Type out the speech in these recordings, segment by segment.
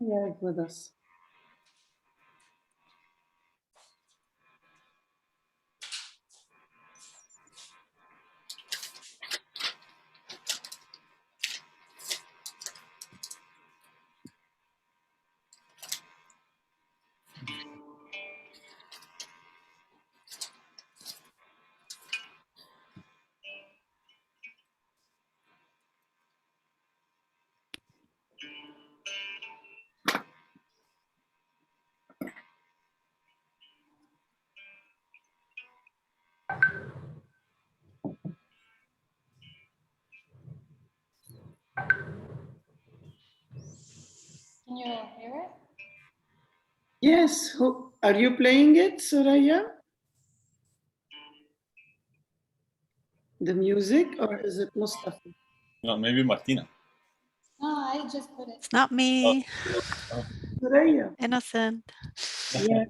Yeah, with us. Can you hear it? Yes. Who, are you playing it, Soraya? The music, or is it Mustafa? No, maybe Martina. No, I just put it. It's not me. Oh. Soraya. Innocent. Yeah.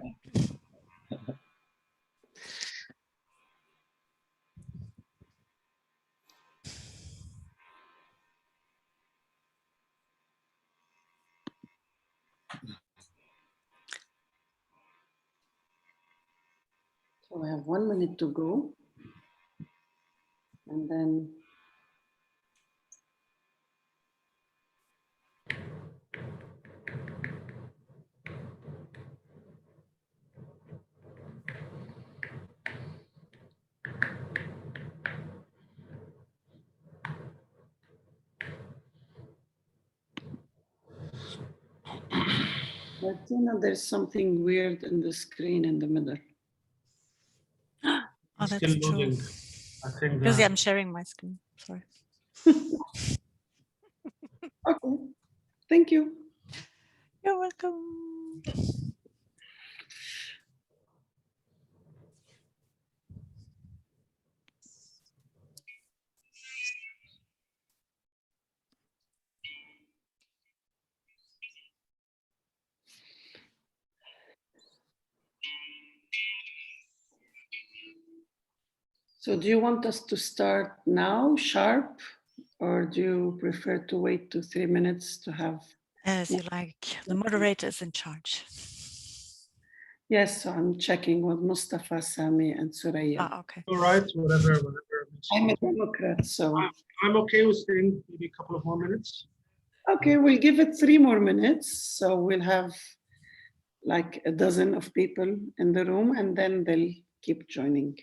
So we have 1 minute to go. And then Martina, there's something weird in the screen in the middle. Oh, that's Still true. loading. I think Because that I'm sharing my screen. Sorry. Okay. Thank you. You're welcome. So do you want us to start now, sharp, or do you prefer to wait 3 minutes to have? As you like. The moderator is in charge. Yes, so I'm checking with Mustafa, Sami, and Suraya. Ah, okay. all right, whatever. I'm a Democrat, so. I'm okay with staying maybe a couple of more minutes. Okay, we'll give it 3 more minutes. So we'll have like a dozen of people in the room, and then they'll keep joining.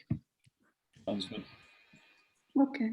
Sounds good. Okay.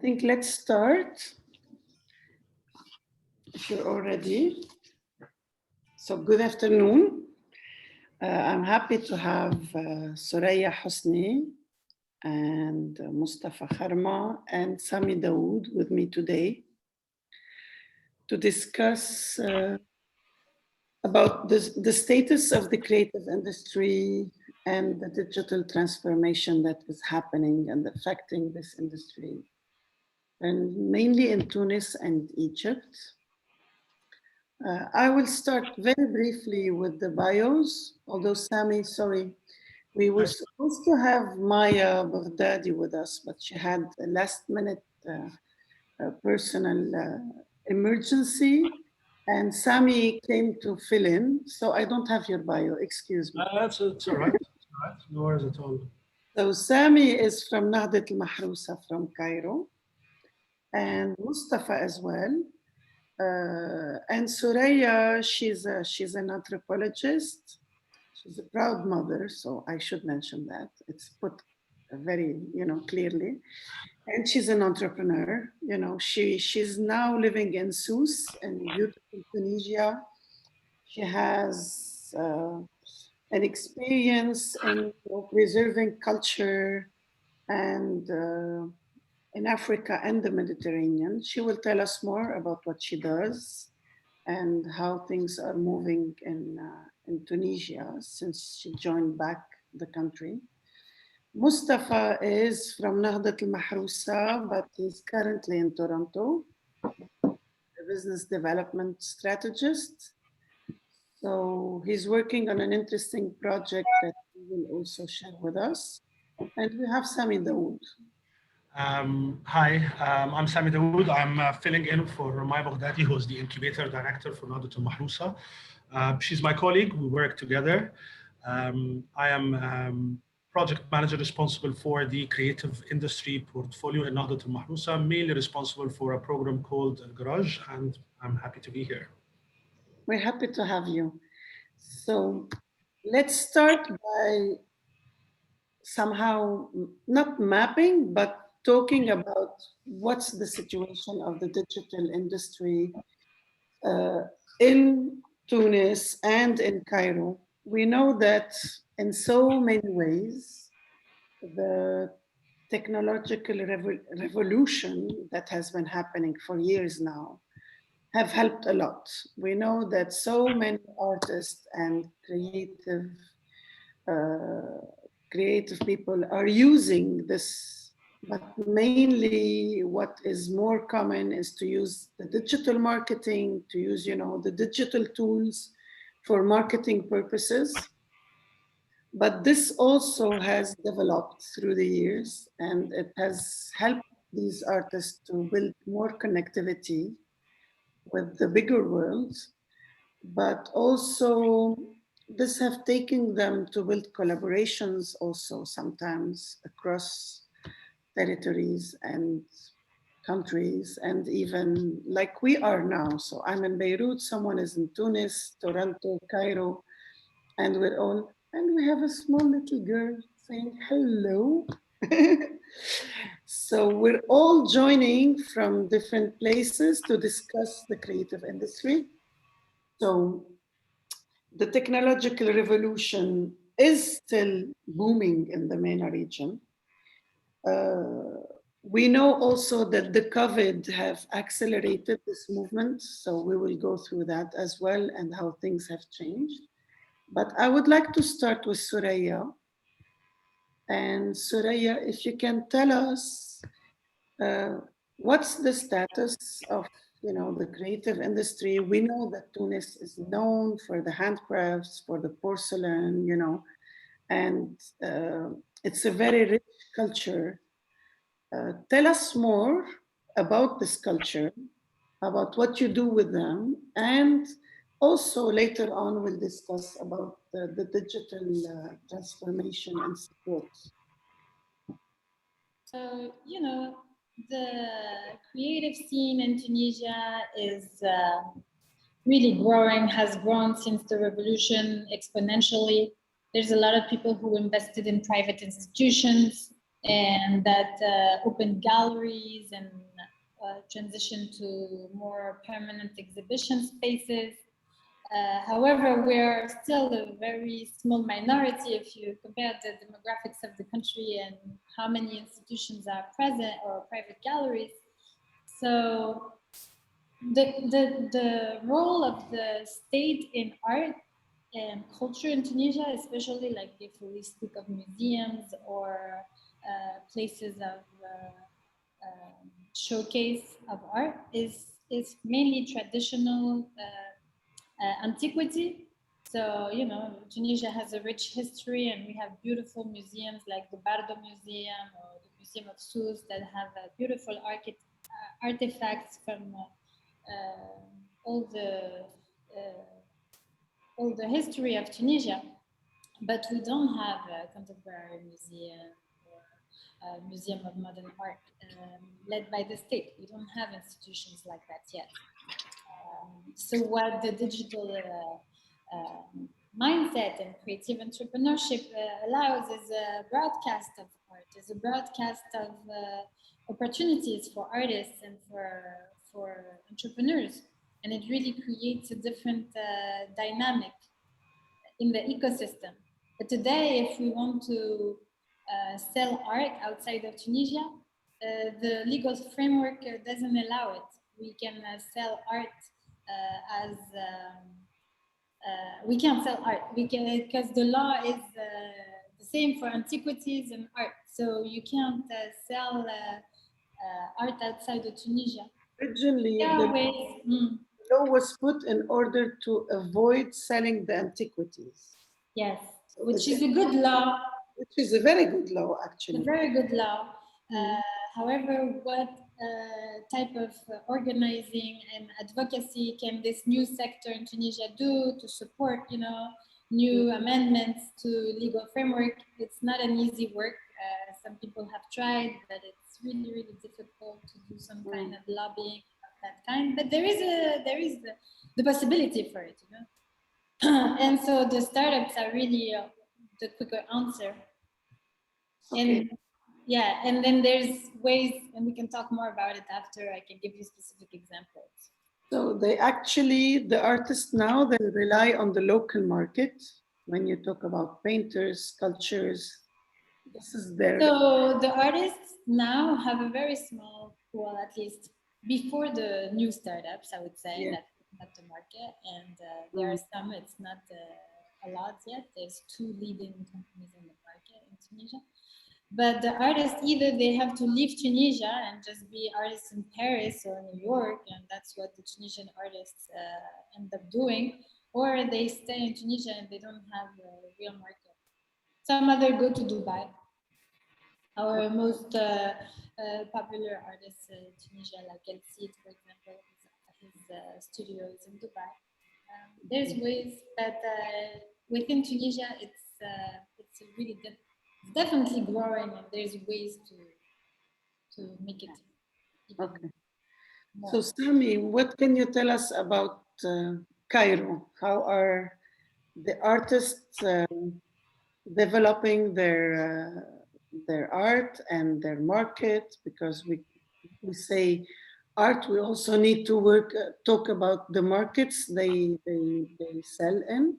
think let's start. If you're all ready. So good afternoon. I'm happy to have Soraya Hosni and Mustafa Kharma and Sami Dawood with me today to discuss about the status of the creative industry and the digital transformation that is happening and affecting this industry, and mainly in Tunis and Egypt. I will start very briefly with the bios, although Sami, sorry, we were supposed to have Maya Baghdadi with us, but she had a last minute personal emergency, and Sami came to fill in, so I don't have your bio, excuse me. It's all right. It's all right. No worries at all. So Sami is from Nahdat al-Mahrousa from Cairo, and Mustafa as well. And Soraya, she's an anthropologist. She's a proud mother, so I should mention that. It's put very, clearly. And she's an entrepreneur. She's now living in Sousse in beautiful Tunisia. She has an experience in preserving culture and in Africa and the Mediterranean. She will tell us more about what she does and how things are moving in Tunisia since she joined back the country. Mustafa is from Nahdat al-Mahrousa, but he's currently in Toronto, a business development strategist. So he's working on an interesting project that he will also share with us. And we have Sami Dawood. Hi, I'm Sami Dawood. I'm filling in for Maya Baghdadi, who's the incubator director for Nahdat al-Mahrousa. She's my colleague. We work together. I am project manager responsible for the creative industry portfolio in Nahdat al-Mahrousa, mainly responsible for a program called Garage, and I'm happy to be here. We're happy to have you. So let's start by somehow not mapping, but talking about what's the situation of the digital industry in Tunis and in Cairo. We know that in so many ways, the technological revolution that has been happening for years now have helped a lot. We know that so many artists and creative people are using this, but mainly what is more common is to use the digital marketing, to use the digital tools for marketing purposes. But this also has developed through the years, and it has helped these artists to build more connectivity with the bigger world, but also this have taken them to build collaborations also sometimes across territories and countries, and even like we are now. So I'm in Beirut, someone is in Tunis, Toronto, Cairo, and we have a small little girl saying hello. So we're all joining from different places to discuss the creative industry. So the technological revolution is still booming in the MENA region. We know also that the COVID have accelerated this movement, so we will go through that as well and how things have changed. But I would like to start with Soraya. And Soraya, if you can tell us what's the status of the creative industry. We know that Tunis is known for the handcrafts, for the porcelain, and it's a very rich culture. Tell us more about this culture, about what you do with them, and also later on we'll discuss about the digital transformation and support. So, the creative scene in Tunisia is really growing, has grown since the revolution exponentially. There's a lot of people who invested in private institutions. and that opened galleries and transitioned to more permanent exhibition spaces. However, we're still a very small minority if you compare the demographics of the country and how many institutions are present or private galleries. So the role of the state in art and culture in Tunisia, especially like if we speak of museums or places of showcase of art, is mainly traditional antiquity. So, you know, Tunisia has a rich history and we have beautiful museums like the Bardo Museum or the Museum of Sousse that have beautiful artifacts from all the history of Tunisia. But we don't have a contemporary museum or a museum of modern art led by the state. We don't have institutions like that yet. So what the digital mindset and creative entrepreneurship allows is a broadcast of art, is a broadcast of opportunities for artists and for entrepreneurs. And it really creates a different dynamic in the ecosystem. But today, if we want to sell art outside of Tunisia, the legal framework doesn't allow it. We can sell art as we can't sell art. We can because the law is the same for antiquities and art. So you can't sell art outside of Tunisia. Originally, There are ways. law was put in order to avoid selling the antiquities. Yes, So which is a good law. Which is a very good law, actually. A very good law. However, what type of organizing and advocacy can this new sector in Tunisia do to support, you know, new amendments to legal framework? It's not an easy work. Some people have tried, but it's really, really difficult to do some kind of lobbying of that kind. But there is the possibility for it, you know. And so the startups are really the quicker answer. Okay. And yeah, and then there's ways, and we can talk more about it after. I can give you specific examples. So the artists now, they rely on the local market. When you talk about painters, sculptures, this is their... So the artists now have a very small, well, at least before the new startups, I would say, that at the market. And there are some, it's not a lot yet. There's 2 leading companies in the market in Tunisia. But the artists, either they have to leave Tunisia and just be artists in Paris or New York, and that's what the Tunisian artists end up doing, or they stay in Tunisia and they don't have a real market. Some other go to Dubai. Our most popular artist in Tunisia, like El Cid, for example, his studio is in Dubai. There's ways, but within Tunisia, it's really it's definitely growing, and there's ways to make it even more. So Sami, what can you tell us about Cairo? How are the artists developing their art and their market? Because we say art, we also need to talk about the markets they sell in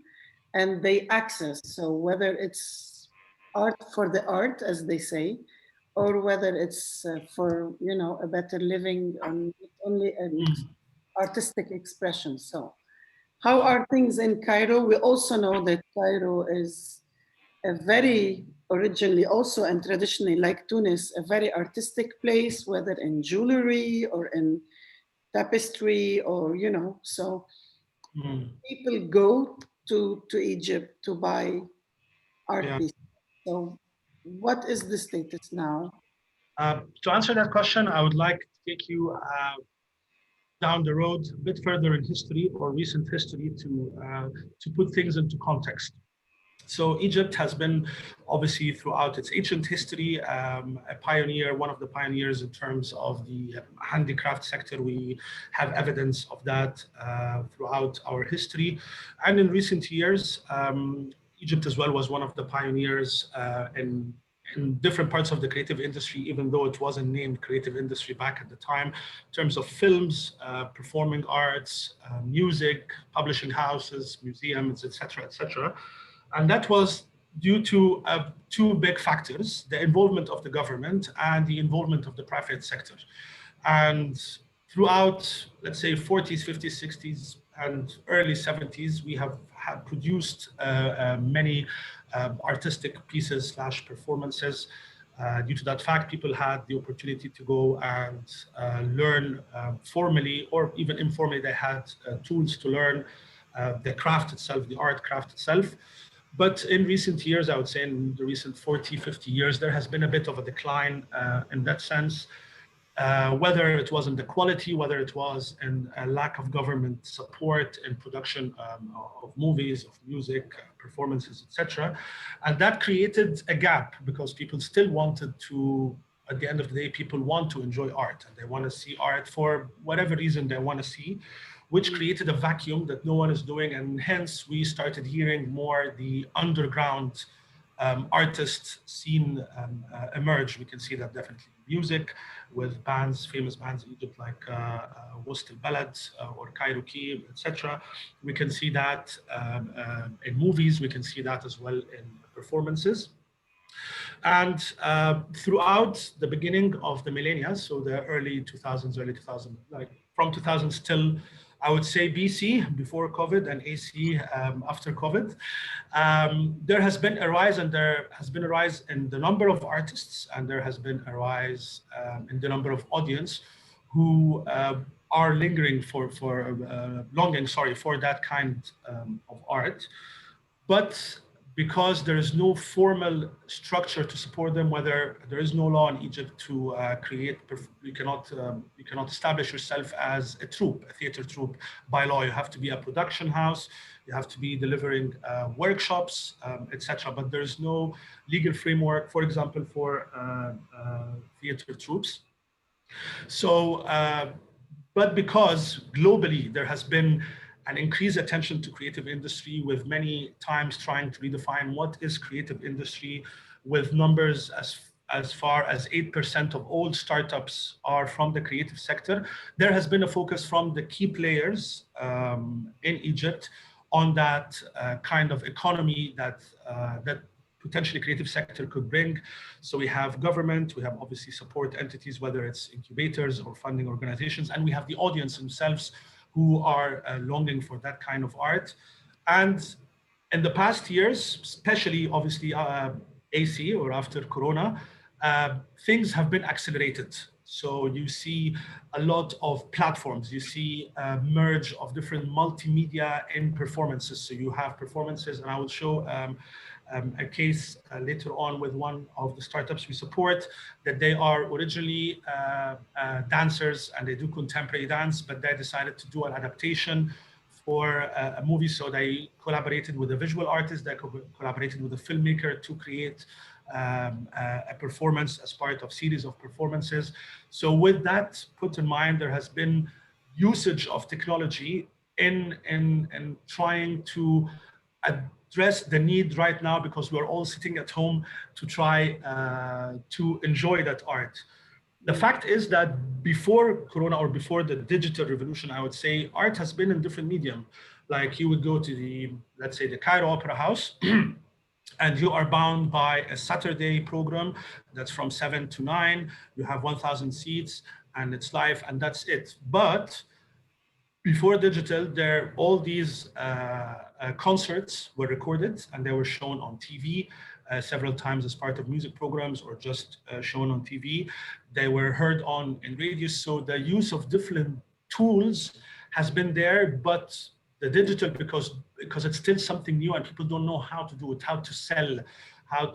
and they access. So whether it's art for the art, as they say, or whether it's for, you know, a better living on only an artistic expression. So how are things in Cairo? We also know that Cairo is a very originally also and traditionally, like Tunis, a very artistic place, whether in jewelry or in tapestry or, you know, so people go to Egypt to buy art pieces. So what is the status now? To answer that question, I would like to take you down the road a bit further in history or recent history to put things into context. So Egypt has been, obviously, throughout its ancient history, a pioneer, one of the pioneers in terms of the handicraft sector. We have evidence of that throughout our history. And in recent years, Egypt as well was one of the pioneers in in different parts of the creative industry, even though it wasn't named creative industry back at the time, in terms of films, performing arts, music, publishing houses, museums, etc., etc. And that was due to two big factors: the involvement of the government and the involvement of the private sector. And throughout, let's say, 40s, 50s, 60s, and early 70s, we have produced many artistic pieces / performances. Due to that fact, people had the opportunity to go and learn formally or even informally. They had tools to learn the craft itself, the art craft itself. But in recent years, I would say in the recent 40, 50 years, there has been a bit of a decline in that sense. Whether it was in the quality, whether it was in a lack of government support in production of movies, of music, performances, etc. And that created a gap because people still wanted to, at the end of the day, people want to enjoy art and they want to see art for whatever reason they want to see, which created a vacuum that no one is doing. And hence we started hearing more the underground artist scene emerge. We can see that definitely in music with bands, famous bands in Egypt like Wast al-Balad or Kairouki, etc. We can see that in movies. We can see that as well in performances. And throughout the beginning of the millennia, so the early 2000s, early 2000s, like from 2000s till I would say BC, before COVID, and AC after COVID, there has been a rise, and there has been a rise in the number of artists, and there has been a rise in the number of audience who are longing for that kind of art. But because there is no formal structure to support them, whether there is no law in Egypt to you cannot establish yourself as a troupe, a theater troupe by law. You have to be a production house, you have to be delivering workshops, etc. But there is no legal framework, for example, for theater troupes. So, but because globally there has been an increased attention to creative industry, with many times trying to redefine what is creative industry, with numbers as far as 8% of all startups are from the creative sector. There has been a focus from the key players in Egypt on that kind of economy that potentially creative sector could bring. So we have government, we have obviously support entities, whether it's incubators or funding organizations, and we have the audience themselves who are longing for that kind of art. And in the past years, especially obviously AC or after Corona, things have been accelerated. So you see a lot of platforms, you see a merge of different multimedia in performances. So you have performances, and I will show a case later on with one of the startups we support, that they are originally dancers and they do contemporary dance, but they decided to do an adaptation for a movie. So they collaborated with a visual artist, they collaborated with a filmmaker to create a performance as part of series of performances. So with that put in mind, there has been usage of technology in trying to address the need right now, because we're all sitting at home to try to enjoy that art. The fact is that before Corona or before the digital revolution, I would say art has been in different medium. Like you would go to the, let's say, the Cairo Opera House, and you are bound by a Saturday program that's from 7 to 9. You have 1,000 seats and it's live, and that's it. But before digital, all these concerts were recorded and they were shown on TV several times as part of music programs, or just shown on TV. They were heard in radio. So the use of different tools has been there, but the digital, because it's still something new and people don't know how to do it, how to sell,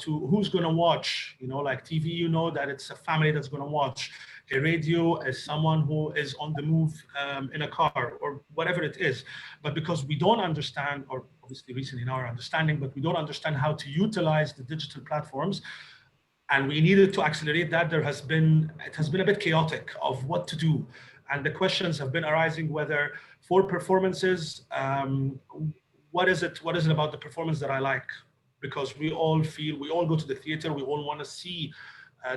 who's going to watch, like TV, that it's a family that's going to watch. A radio is someone who is on the move in a car or whatever it is. But because we don't understand, or obviously recently now our understanding, but we don't understand how to utilize the digital platforms, and we needed to accelerate that, it has been a bit chaotic of what to do. And the questions have been arising whether for performances, what is it about the performance that I like? because we all go to the theater, we all want to see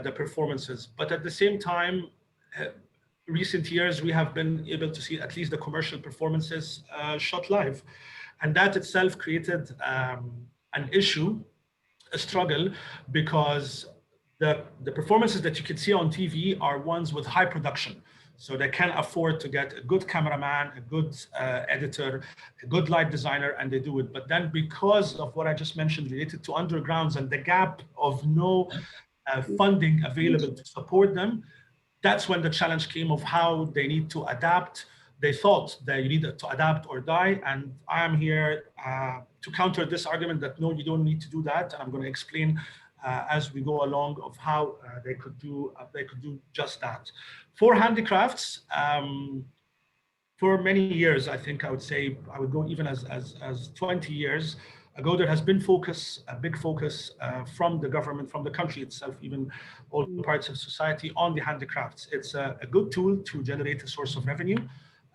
the performances. But at the same time, recent years, we have been able to see at least the commercial performances shot live. And that itself created an issue, a struggle, because the performances that you can see on TV are ones with high production. So they can afford to get a good cameraman, a good editor, a good light designer, and they do it. But then because of what I just mentioned related to undergrounds and the gap of no funding available to support them, that's when the challenge came of how they need to adapt. They thought they needed to adapt or die. And I am here to counter this argument that no, you don't need to do that. And I'm going to explain as we go along of how they could do just that. For handicrafts, for many years, I think I would say, I would go even as 20 years ago, there has been a big focus from the government, from the country itself, even all parts of society on the handicrafts. It's a good tool to generate a source of revenue,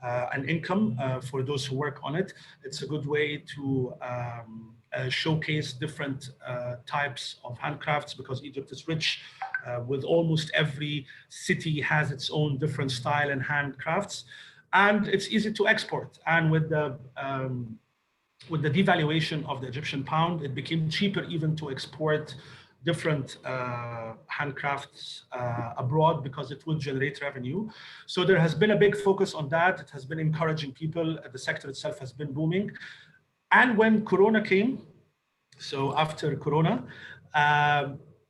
an income for those who work on it. It's a good way to showcase different types of handcrafts, because Egypt is rich with almost every city has its own different style and handcrafts. And it's easy to export. And with the devaluation of the Egyptian pound, it became cheaper even to export different handcrafts abroad, because it would generate revenue. So there has been a big focus on that. It has been encouraging people. The sector itself has been booming. And when Corona came, so after Corona,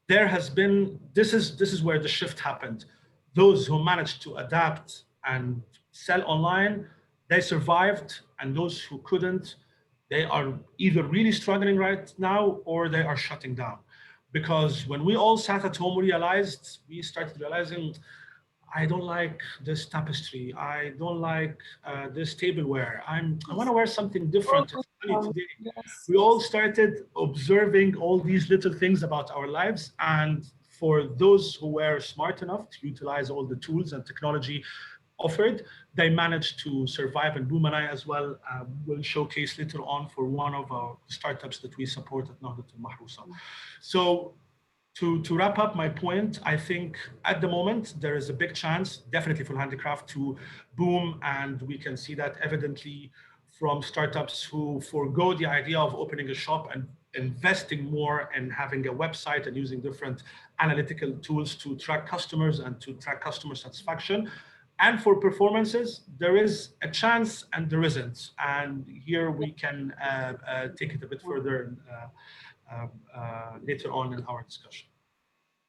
there has been, this is where the shift happened. Those who managed to adapt and sell online, they survived, and those who couldn't, they are either really struggling right now or they are shutting down. Because when we all sat at home, we started realizing, I don't like this tapestry. I don't like this tableware. I want to wear something different. Today. Yes. We all started observing all these little things about our lives. And for those who were smart enough to utilize all the tools and technology offered, they managed to survive. And Boumanai as well will showcase later on for one of our startups that we support at Nahdat al-Mahrousa. So to wrap up my point, I think at the moment there is a big chance, definitely for handicraft, to boom, and we can see that evidently from startups who forego the idea of opening a shop and investing more and having a website and using different analytical tools to track customers and to track customer satisfaction. And for performances, there is a chance and there isn't. And here we can take it a bit further later on in our discussion.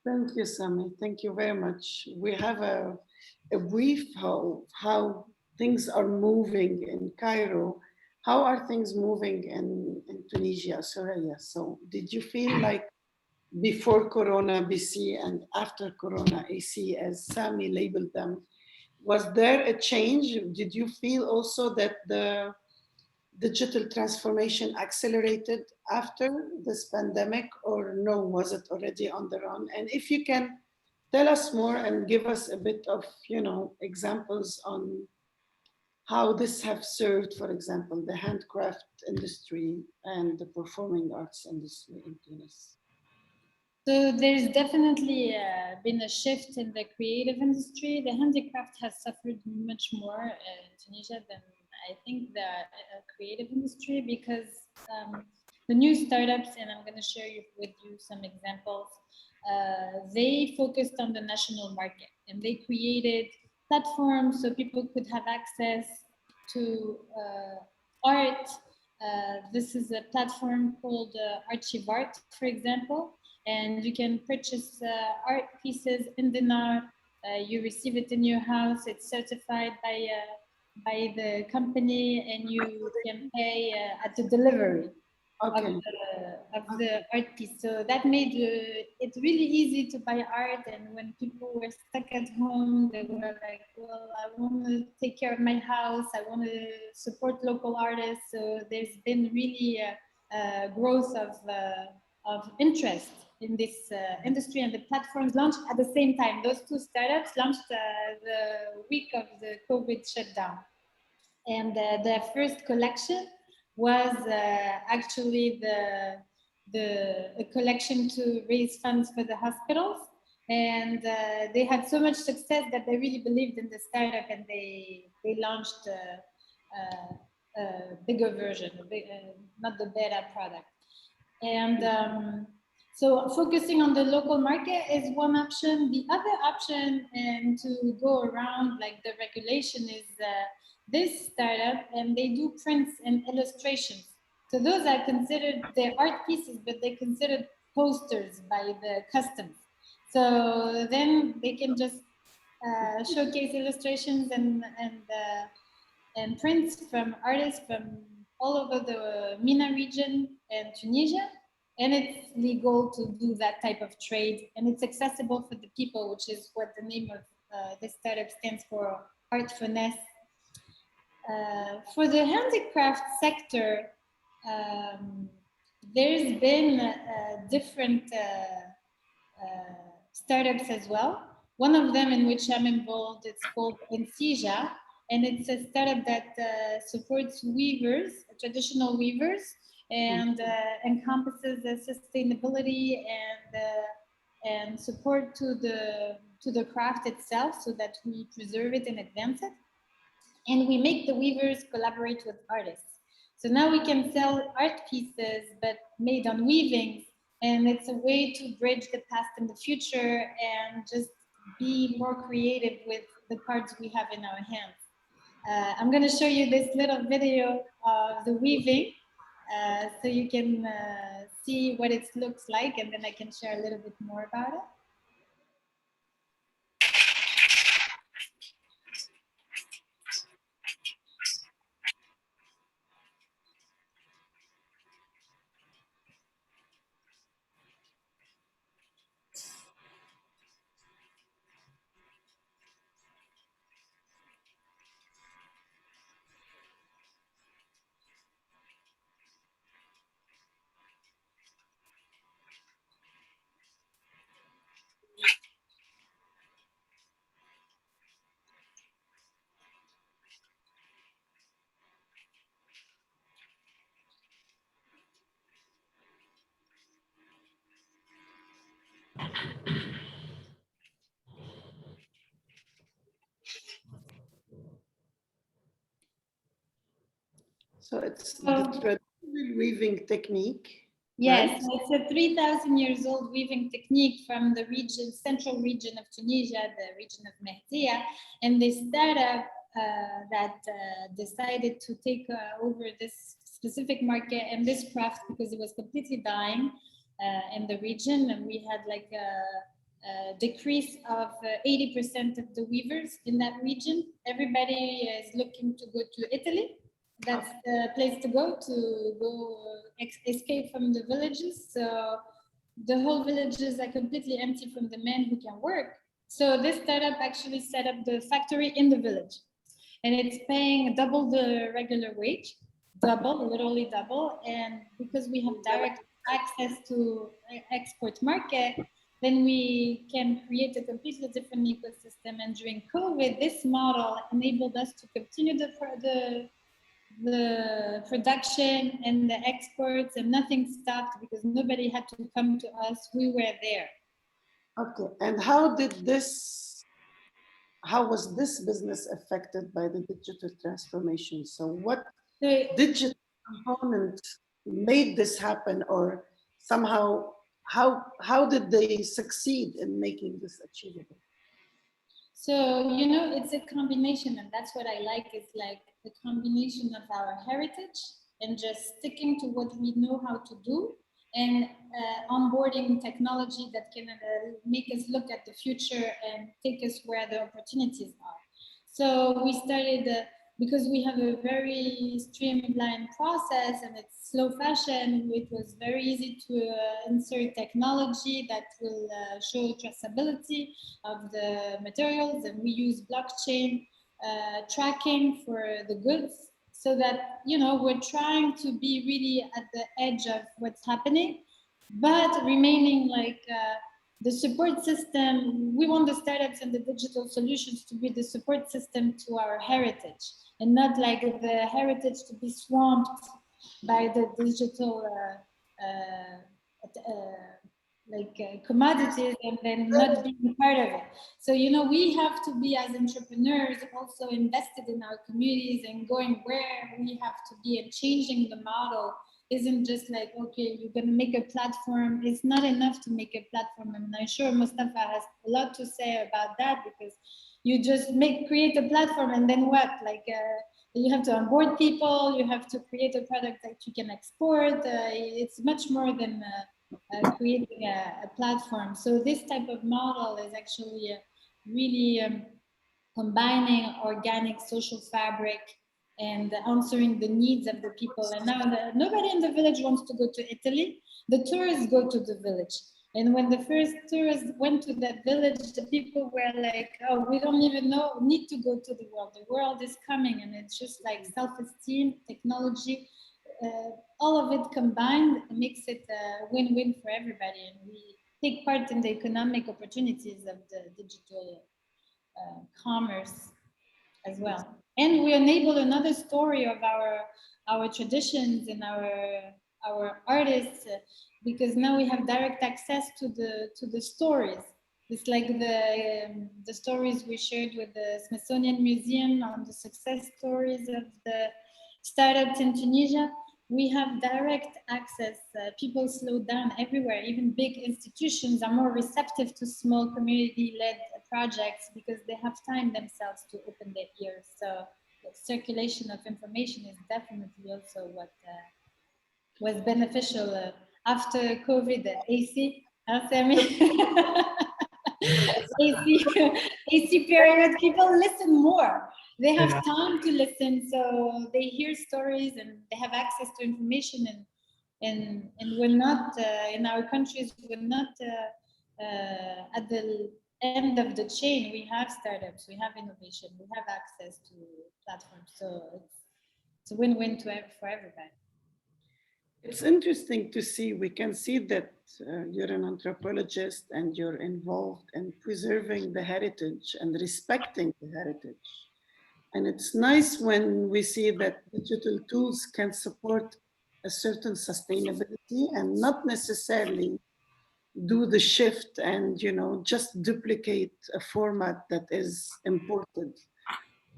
Thank you, Sami. Thank you very much. We have a brief how things are moving in Cairo. How are things moving in Tunisia, Soraya? So did you feel like before Corona BC and after Corona AC, as Sami labeled them, was there a change? Did you feel also that the digital transformation accelerated after this pandemic, or no, was it already on the run? And if you can tell us more and give us a bit of, examples on how this have served, for example, the handcraft industry and the performing arts industry in Tunis. So there's definitely been a shift in the creative industry. The handicraft has suffered much more in Tunisia than I think the creative industry, because the new startups, and I'm going to share with you some examples, they focused on the national market and they created platforms so people could have access to art. This is a platform called Archivart, for example, and you can purchase art pieces in dinar. You receive it in your house. It's certified by the company, and you can pay at the delivery of the art piece. So that made it really easy to buy art. And when people were stuck at home, they were like, well, I want to take care of my house. I want to support local artists. So there's been really a growth of interest in this industry, and the platforms launched at the same time. Those two startups launched the week of the COVID shutdown. And the first collection was actually a collection to raise funds for the hospitals. And they had so much success that they really believed in the startup, and they launched a bigger version, not the beta product. And so focusing on the local market is one option. The other option, and to go around like the regulation, is this startup, and they do prints and illustrations. So those are considered, they're art pieces, but they're considered posters by the customs. So then they can just showcase illustrations and prints from artists from all over the MENA region and Tunisia. And it's legal to do that type of trade, and it's accessible for the people, which is what the name of this startup stands for, Art Finesse. For the handicraft sector, there's been different startups as well. One of them in which I'm involved, it's called Ensija, and it's a startup that supports weavers, traditional weavers, and encompasses the sustainability and support to the craft itself, so that we preserve it and advance it. And we make the weavers collaborate with artists. So now we can sell art pieces, but made on weavings. And it's a way to bridge the past and the future, and just be more creative with the parts we have in our hands. I'm going to show you this little video of the weaving, so you can see what it looks like, and then I can share a little bit more about it. So it's the traditional weaving technique. Yes, right? it's a 3,000 years old weaving technique from the region, central region of Tunisia, the region of Mehdia. And this startup that decided to take over this specific market and this craft, because it was completely dying in the region. And we had like a decrease of 80% of the weavers in that region. Everybody is looking to go to Italy. That's the place to go escape from the villages. So the whole villages are completely empty from the men who can work. So this startup actually set up the factory in the village, and it's paying double the regular wage, literally double. And because we have direct access to export market, then we can create a completely different ecosystem. And during COVID, this model enabled us to continue the production and the exports, and nothing stopped because nobody had to come to us. We were there. Okay, and how was this business affected by the digital transformation? So what digital component made this happen, or somehow, how did they succeed in making this achievable? So, you know, it's a combination, and that's what I like, is like the combination of our heritage and just sticking to what we know how to do, and onboarding technology that can make us look at the future and take us where the opportunities are. So we started, because we have a very streamlined process and it's slow fashion, it was very easy to insert technology that will show traceability of the materials, and we use blockchain tracking for the goods, so that, you know, we're trying to be really at the edge of what's happening, but remaining like the support system. We want the startups and the digital solutions to be the support system to our heritage, and not like the heritage to be swamped by the digital commodities and then not being part of it. So, you know, we have to be as entrepreneurs also invested in our communities and going where we have to be, and changing the model isn't just like, okay, you're going to make a platform. It's not enough to make a platform. And I'm sure Mustafa has a lot to say about that, because you just create a platform and then what? Like, you have to onboard people, you have to create a product that you can export. It's much more than creating a platform. So this type of model is actually really combining organic social fabric and answering the needs of the people. And now nobody in the village wants to go to Italy. The tourists go to the village. And when the first tourists went to that village, the people were like, oh, we don't even need to go to the world. The world is coming. And it's just like self-esteem, technology, all of it combined makes it a win-win for everybody. And we take part in the economic opportunities of the digital commerce as well. And we enable another story of our traditions and our artists, because now we have direct access to the stories. It's like the stories we shared with the Smithsonian Museum on the success stories of the startups in Tunisia. We have direct access. People slow down everywhere. Even big institutions are more receptive to small community-led projects because they have time themselves to open their ears. So the circulation of information is definitely also what was beneficial after COVID. AC, Sami? AC period, people listen more. They have time to listen, so they hear stories and they have access to information. And we're not in our countries. We're not at the end of the chain. We have startups, we have innovation, we have access to platforms. So it's a win-win for everybody. It's interesting to see, we can see that you're an anthropologist and you're involved in preserving the heritage and respecting the heritage. And it's nice when we see that digital tools can support a certain sustainability and not necessarily do the shift and, you know, just duplicate a format that is imported.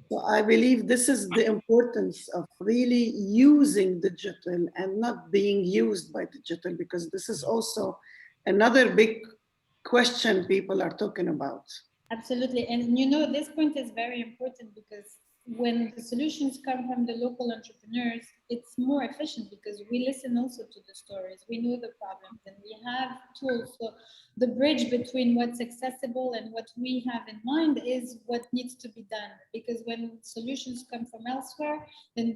So I believe this is the importance of really using digital and not being used by digital, because this is also another big question people are talking about. Absolutely. And you know, this point is very important, because when the solutions come from the local entrepreneurs, it's more efficient because we listen also to the stories. We know the problems and we have tools. So the bridge between what's accessible and what we have in mind is what needs to be done. Because when solutions come from elsewhere, then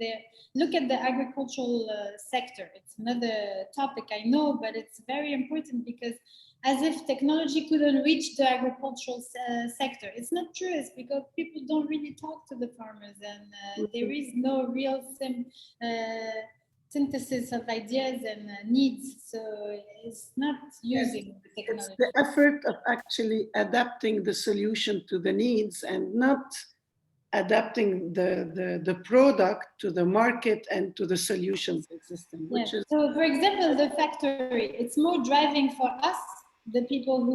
look at the agricultural sector. It's another topic, I know, but it's very important, because as if technology couldn't reach the agricultural sector. It's not true. It's because people don't really talk to the farmers, and there is no real synthesis of ideas and needs. So it's not using the technology. It's the effort of actually adapting the solution to the needs and not adapting the product to the market and to the solutions existing. Which is So, for example, the factory, it's more driving for us, the people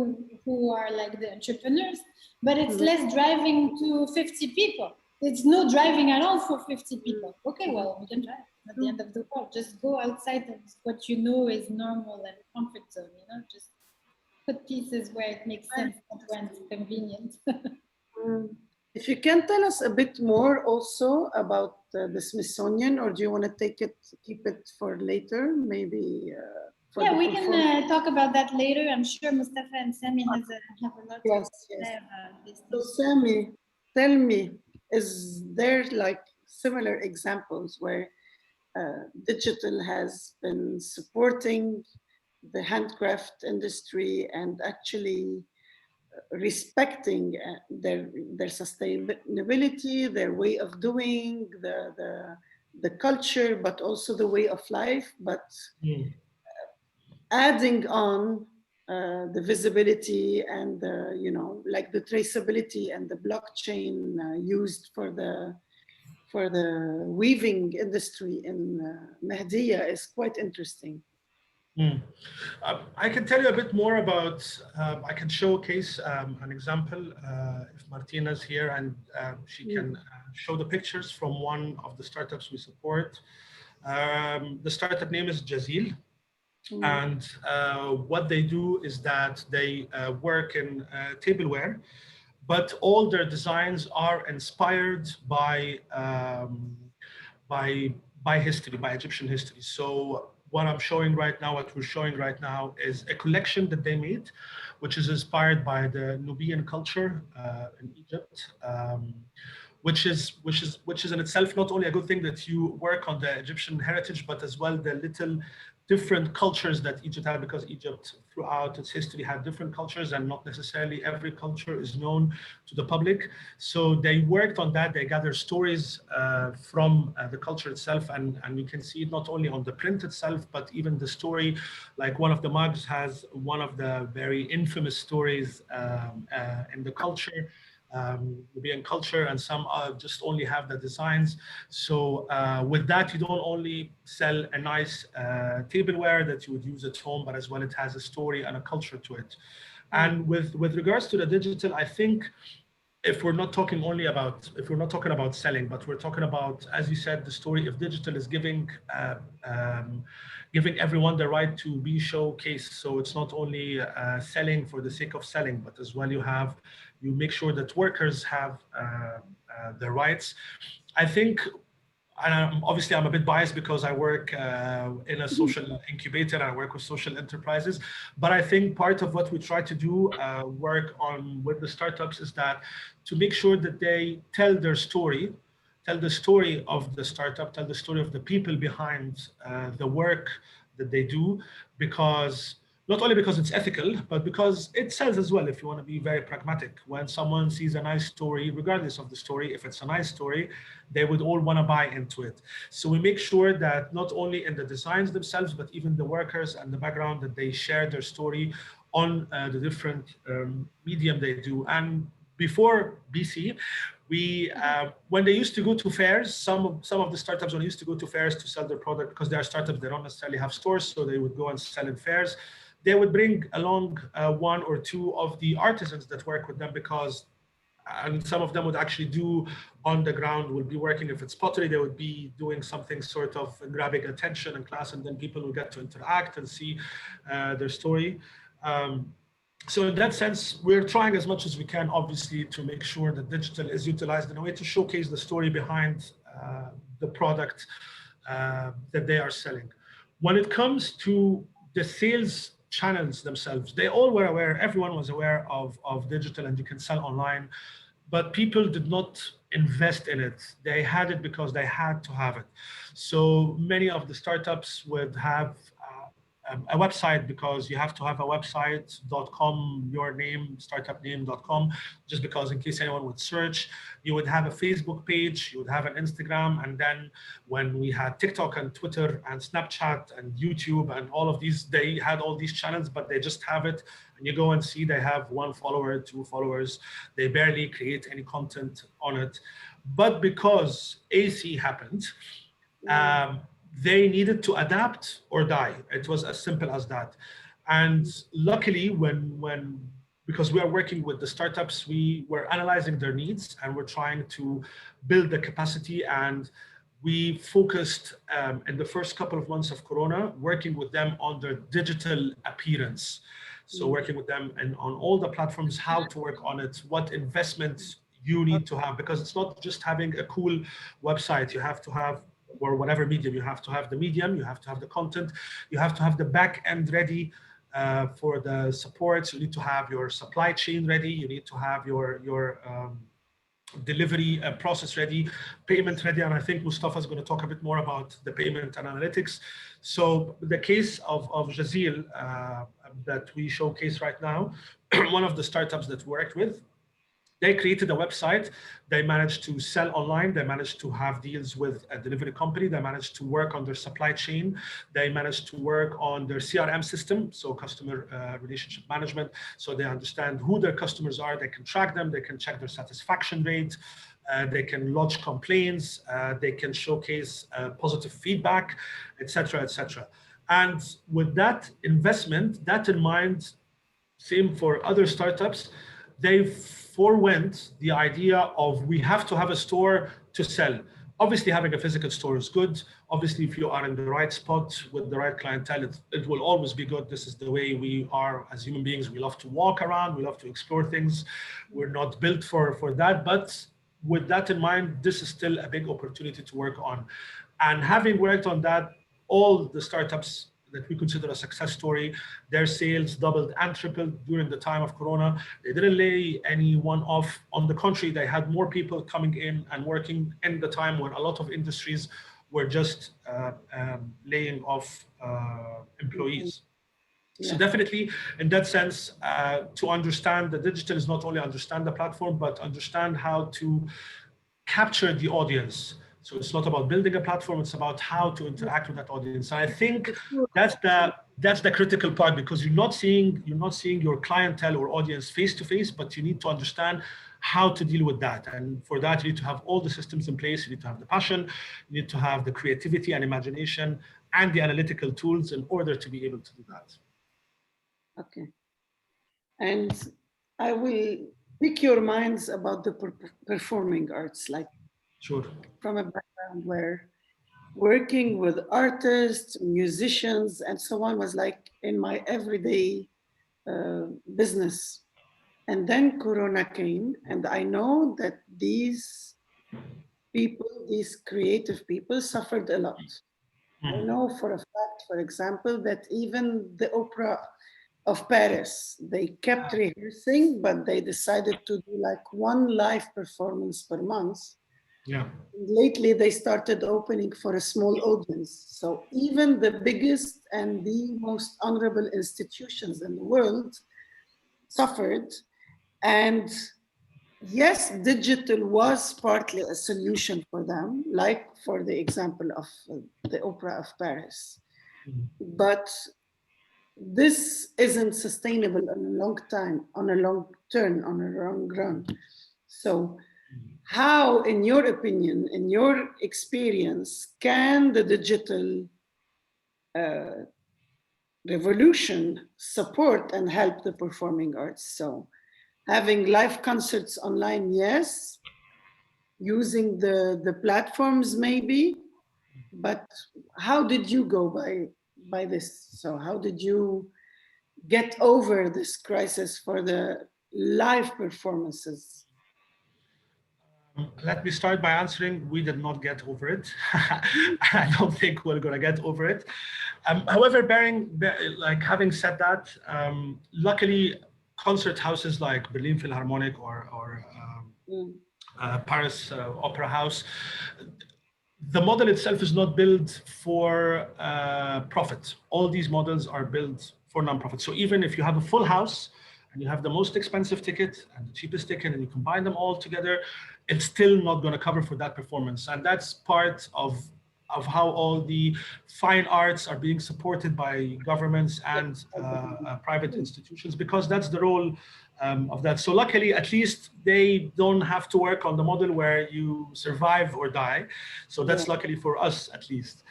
who are like the entrepreneurs, but it's less driving to 50 people. It's no driving at all for 50 people. Okay, well, we can drive. At the end of the world, just go outside of what you know is normal and comfort zone, you know, just put pieces where it makes sense, not when it's convenient. If you can tell us a bit more also about the Smithsonian, or do you want to keep it for later, maybe? We can talk about that later. I'm sure Mustafa and Sami have a lot to say about this. So Sami, tell me, is there like similar examples where digital has been supporting the handcraft industry and actually respecting their sustainability, their way of doing, the culture, but also the way of life, but adding on the visibility and the, you know, like the traceability and the blockchain used for the weaving industry in Mehdiya is quite interesting. Mm. I can tell you a bit more about, I can showcase an example if Martina's here, and she can show the pictures from one of the startups we support. The startup name is Jazil. And what they do is that they work in tableware, but all their designs are inspired by by history, by Egyptian history. So what I'm showing right now, what we're showing right now, is a collection that they made, which is inspired by the Nubian culture in Egypt. Which is in itself not only a good thing that you work on the Egyptian heritage, but as well the little different cultures that Egypt had, because Egypt throughout its history had different cultures, and not necessarily every culture is known to the public. So they worked on that. They gathered stories from the culture itself, and you can see it not only on the print itself, but even the story. Like one of the mugs has one of the very infamous stories in the culture. Nubian culture, and some just only have the designs. So with that, you don't only sell a nice tableware that you would use at home, but as well it has a story and a culture to it. And with regards to the digital, I think if we're not talking about selling, but we're talking about, as you said, the story of digital is giving everyone the right to be showcased. So it's not only selling for the sake of selling, but as well you make sure that workers have the rights. I think, and obviously I'm a bit biased because I work in a social incubator and I work with social enterprises, but I think part of what we try to do work on with the startups is that to make sure that they tell their story, tell the story of the startup, tell the story of the people behind the work that they do, because not only because it's ethical, but because it sells as well. If you want to be very pragmatic, when someone sees a nice story, regardless of the story, if it's a nice story, they would all want to buy into it. So we make sure that not only in the designs themselves, but even the workers and the background, that they share their story on the different medium they do. And before BC, we when they used to go to fairs, some of the startups, when they used to go to fairs to sell their product, because they are startups, they don't necessarily have stores, so they would go and sell in fairs. They would bring along one or two of the artisans that work with them, because and some of them would actually do on the ground, would be working. If it's pottery, they would be doing something sort of grabbing attention in class, and then people will get to interact and see their story. So in that sense, we're trying as much as we can, obviously, to make sure that digital is utilized in a way to showcase the story behind the product that they are selling. When it comes to the sales channels themselves, they all were aware, everyone was aware of digital, and you can sell online, but people did not invest in it. They had it because they had to have it. So many of the startups would have a website, because you have to have a website.com, your name, startupname.com, just because in case anyone would search. You would have a Facebook page, you would have an Instagram, and then when we had TikTok and Twitter and Snapchat and YouTube and all of these, they had all these channels, but they just have it. And you go and see they have 1 follower, 2 followers. They barely create any content on it. But because AC happened, they needed to adapt or die. It was as simple as that. And luckily, because we are working with the startups, we were analyzing their needs and we're trying to build the capacity. And we focused in the first couple of months of Corona, working with them on their digital appearance. So working with them and on all the platforms, how to work on it, what investments you need to have, because it's not just having a cool website. You have to have, or whatever medium, you have to have the medium, you have to have the content, you have to have the back end ready for the support. You need to have your supply chain ready, you need to have your delivery process ready, payment ready, and I think Mustafa is going to talk a bit more about the payment and analytics. So the case of Jazil that we showcase right now, one of the startups that we worked with, they created a website. They managed to sell online. They managed to have deals with a delivery company. They managed to work on their supply chain. They managed to work on their CRM system, so customer relationship management. So they understand who their customers are. They can track them. They can check their satisfaction rate. They can lodge complaints. They can showcase positive feedback, etc., etc. And with that investment, that in mind, same for other startups, they forewent the idea of we have to have a store to sell. Obviously, having a physical store is good. Obviously, if you are in the right spot with the right clientele, it will always be good. This is the way we are as human beings. We love to walk around. We love to explore things. We're not built for that. But with that in mind, this is still a big opportunity to work on. And having worked on that, all the startups that we consider a success story, their sales doubled and tripled during the time of Corona. They didn't lay anyone off. On the contrary, they had more people coming in and working in the time when a lot of industries were just laying off employees. Yeah. So definitely, in that sense, to understand the digital is not only understand the platform, but understand how to capture the audience. So it's not about building a platform; it's about how to interact with that audience. And I think that's the critical part, because you're not seeing your clientele or audience face to face, but you need to understand how to deal with that. And for that, you need to have all the systems in place. You need to have the passion, you need to have the creativity and imagination, and the analytical tools in order to be able to do that. Okay. And I will pick your minds about the performing arts, like Sure. from a background where working with artists, musicians, and so on was like in my everyday business. And then Corona came, and I know that these people, these creative people, suffered a lot. I know for a fact, for example, that even the Opera of Paris, they kept rehearsing, but they decided to do like one live performance per month. Yeah. Lately, they started opening for a small audience. So even the biggest and the most honorable institutions in the world suffered. And yes, digital was partly a solution for them, like for the example of the Opera of Paris. But this isn't sustainable on a long time, on a long term, on a long run. So how, in your opinion, in your experience, can the digital revolution support and help the performing arts? So having live concerts online, yes. Using the platforms, maybe. But how did you go by this? So how did you get over this crisis for the live performances? Let me start by answering, we did not get over it. I don't think we're going to get over it. However, having said that, luckily, concert houses like Berlin Philharmonic or Paris Opera House, the model itself is not built for profit. All these models are built for non-profit. So even if you have a full house and you have the most expensive ticket and the cheapest ticket and you combine them all together, it's still not going to cover for that performance. And that's part of how all the fine arts are being supported by governments and private institutions, because that's the role of that. So luckily, at least they don't have to work on the model where you survive or die. So that's luckily for us, at least.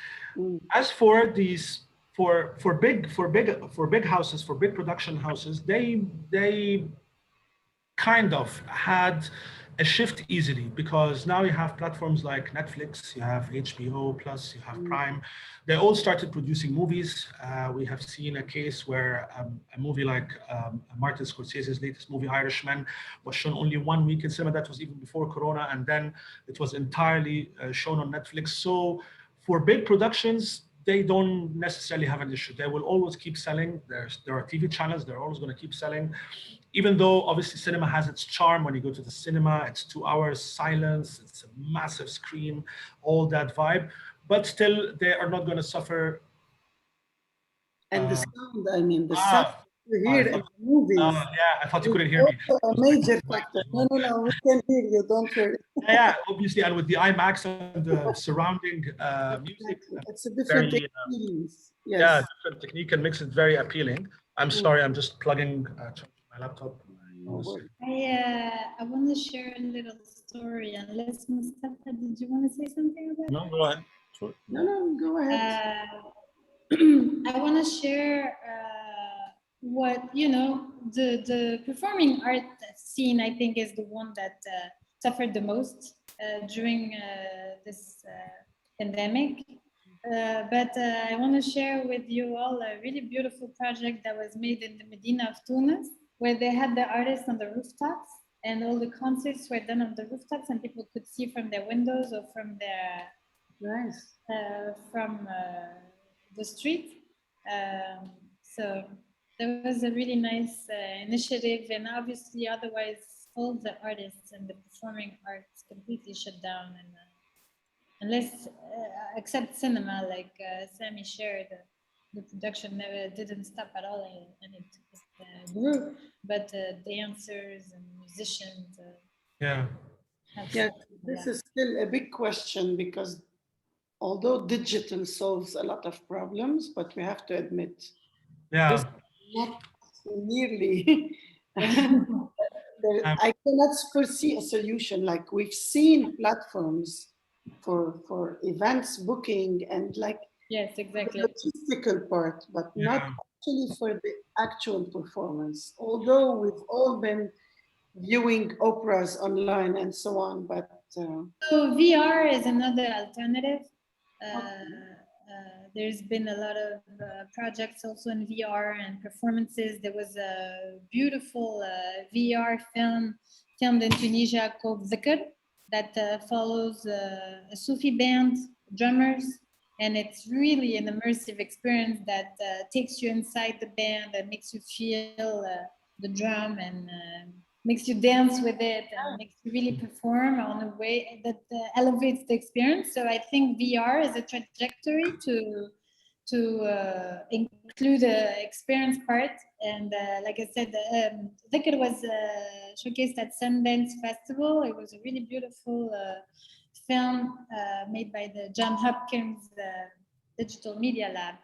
As for these, for big houses, for big production houses, they kind of had a shift easily, because now you have platforms like Netflix, you have HBO Plus, you have Prime. They all started producing movies. We have seen a case where a movie like Martin Scorsese's latest movie, Irishman, was shown only 1 week in cinema. That was even before Corona, and then it was entirely shown on Netflix. So for big productions, they don't necessarily have an issue. They will always keep selling. There are TV channels, they're always going to keep selling. Even though obviously cinema has its charm. When you go to the cinema, it's 2 hours silence, it's a massive screen, all that vibe. But still, they are not going to suffer. And the sound, I mean, the sound you hear in the movies. Yeah, I thought you couldn't hear me. A major factor. No, we can hear you, don't worry. Yeah, obviously, and with the IMAX and the surrounding music. It's a different experience. Yes. Yeah, different technique and makes it very appealing. I'm sorry, I'm just plugging my laptop. I want to share a little story, unless Mustafa, did you want to say something about No, go ahead. Sure. No, go ahead. I want to share what, you know, the performing art scene, I think, is the one that suffered the most during this pandemic. But I want to share with you all a really beautiful project that was made in the Medina of Tunis, where they had the artists on the rooftops, and all the concerts were done on the rooftops, and people could see from their windows or from their Nice. from the street. So there was a really nice initiative, and obviously, otherwise, all the artists and the performing arts completely shut down, and unless except cinema, like Sammy shared, the production never didn't stop at all, and it grew. But dancers and musicians, Yeah. Yeah, this is still a big question because although digital solves a lot of problems, but we have to admit this Yeah. is not nearly. Um, I cannot foresee a solution. Like we've seen platforms for events booking and like yes, exactly. the logistical part, but not Yeah. actually for the actual performance. Although we've all been viewing operas online and so on, but So VR is another alternative. There's been a lot of projects also in VR and performances. There was a beautiful VR film filmed in Tunisia called Zikr that follows a Sufi band, drummers, and it's really an immersive experience that takes you inside the band and makes you feel the drum and makes you dance with it and makes you really perform on a way that elevates the experience. So I think VR is a trajectory to include the experience part. And like I said, I think it was showcased at Sundance Festival. It was a really beautiful film made by the John Hopkins Digital Media Lab.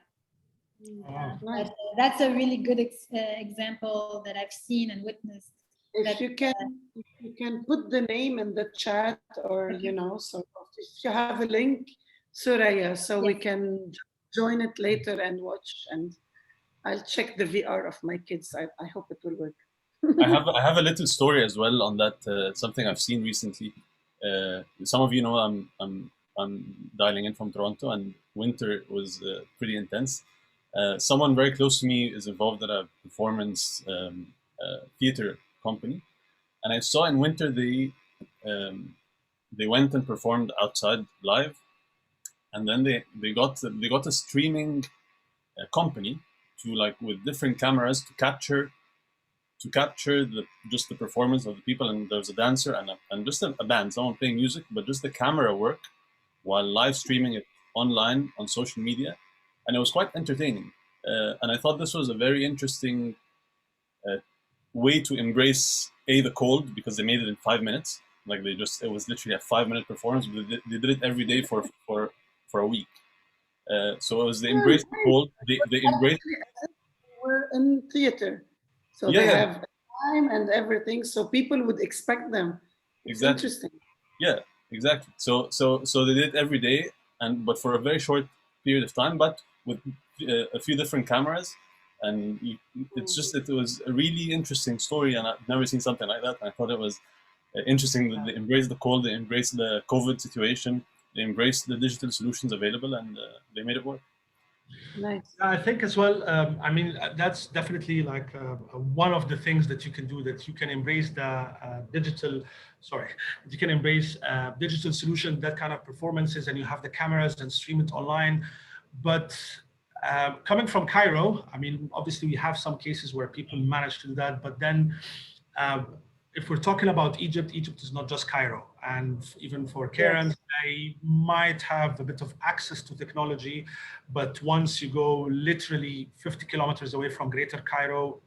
Wow. nice. That's a really good example that I've seen and witnessed. If you can put the name in the chat, or so if you have a link, Suraya, so we can join it later and watch. And I'll check the VR of my kids. I hope it will work. I have a little story as well on that. Something I've seen recently. Some of you know I'm dialing in from Toronto, and winter was pretty intense. Someone very close to me is involved in a performance theater company, and I saw in winter they went and performed outside live, and then they got a streaming company to, like, with different cameras to capture just the performance of the people, and there was a dancer and just a band, someone playing music, but just the camera work while live streaming it online on social media, and it was quite entertaining. And I thought this was a very interesting way to embrace the cold, because they made it in 5 minutes. Like it was literally a 5-minute performance. But they did it every day for a week. So it was they embraced the cold. They embraced. We're in theater, so Yeah, they yeah, have time and everything, so people would expect them. It's exactly. interesting. Yeah, exactly. So they did it every day, but for a very short period of time, but with a few different cameras, and it was a really interesting story, and I've never seen something like that. And I thought it was interesting that they embraced the cold, they embraced the COVID situation, they embraced the digital solutions available, and they made it work. Nice. I think as well, I mean, that's definitely like one of the things that you can do, that you can embrace the you can embrace digital solution, that kind of performances, and you have the cameras and stream it online. But coming from Cairo, I mean, obviously we have some cases where people manage to do that, but then if we're talking about Egypt, Egypt is not just Cairo. And even for Karens, they might have a bit of access to technology, but once you go literally 50 kilometers away from Greater Cairo,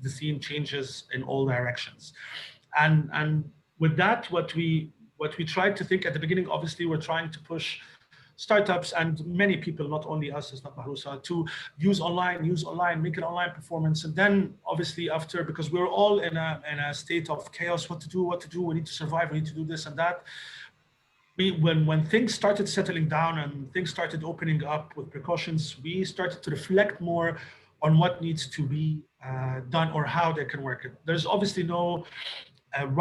the scene changes in all directions. And with that, what we tried to think at the beginning, obviously we're trying to push startups and many people, not only us as Not Mahrousa, to use online, make an online performance. And then obviously after, because we're all in a state of chaos, what to do, we need to survive, we need to do this and that. when things started settling down and things started opening up with precautions, we started to reflect more on what needs to be done or how they can work it. There's obviously no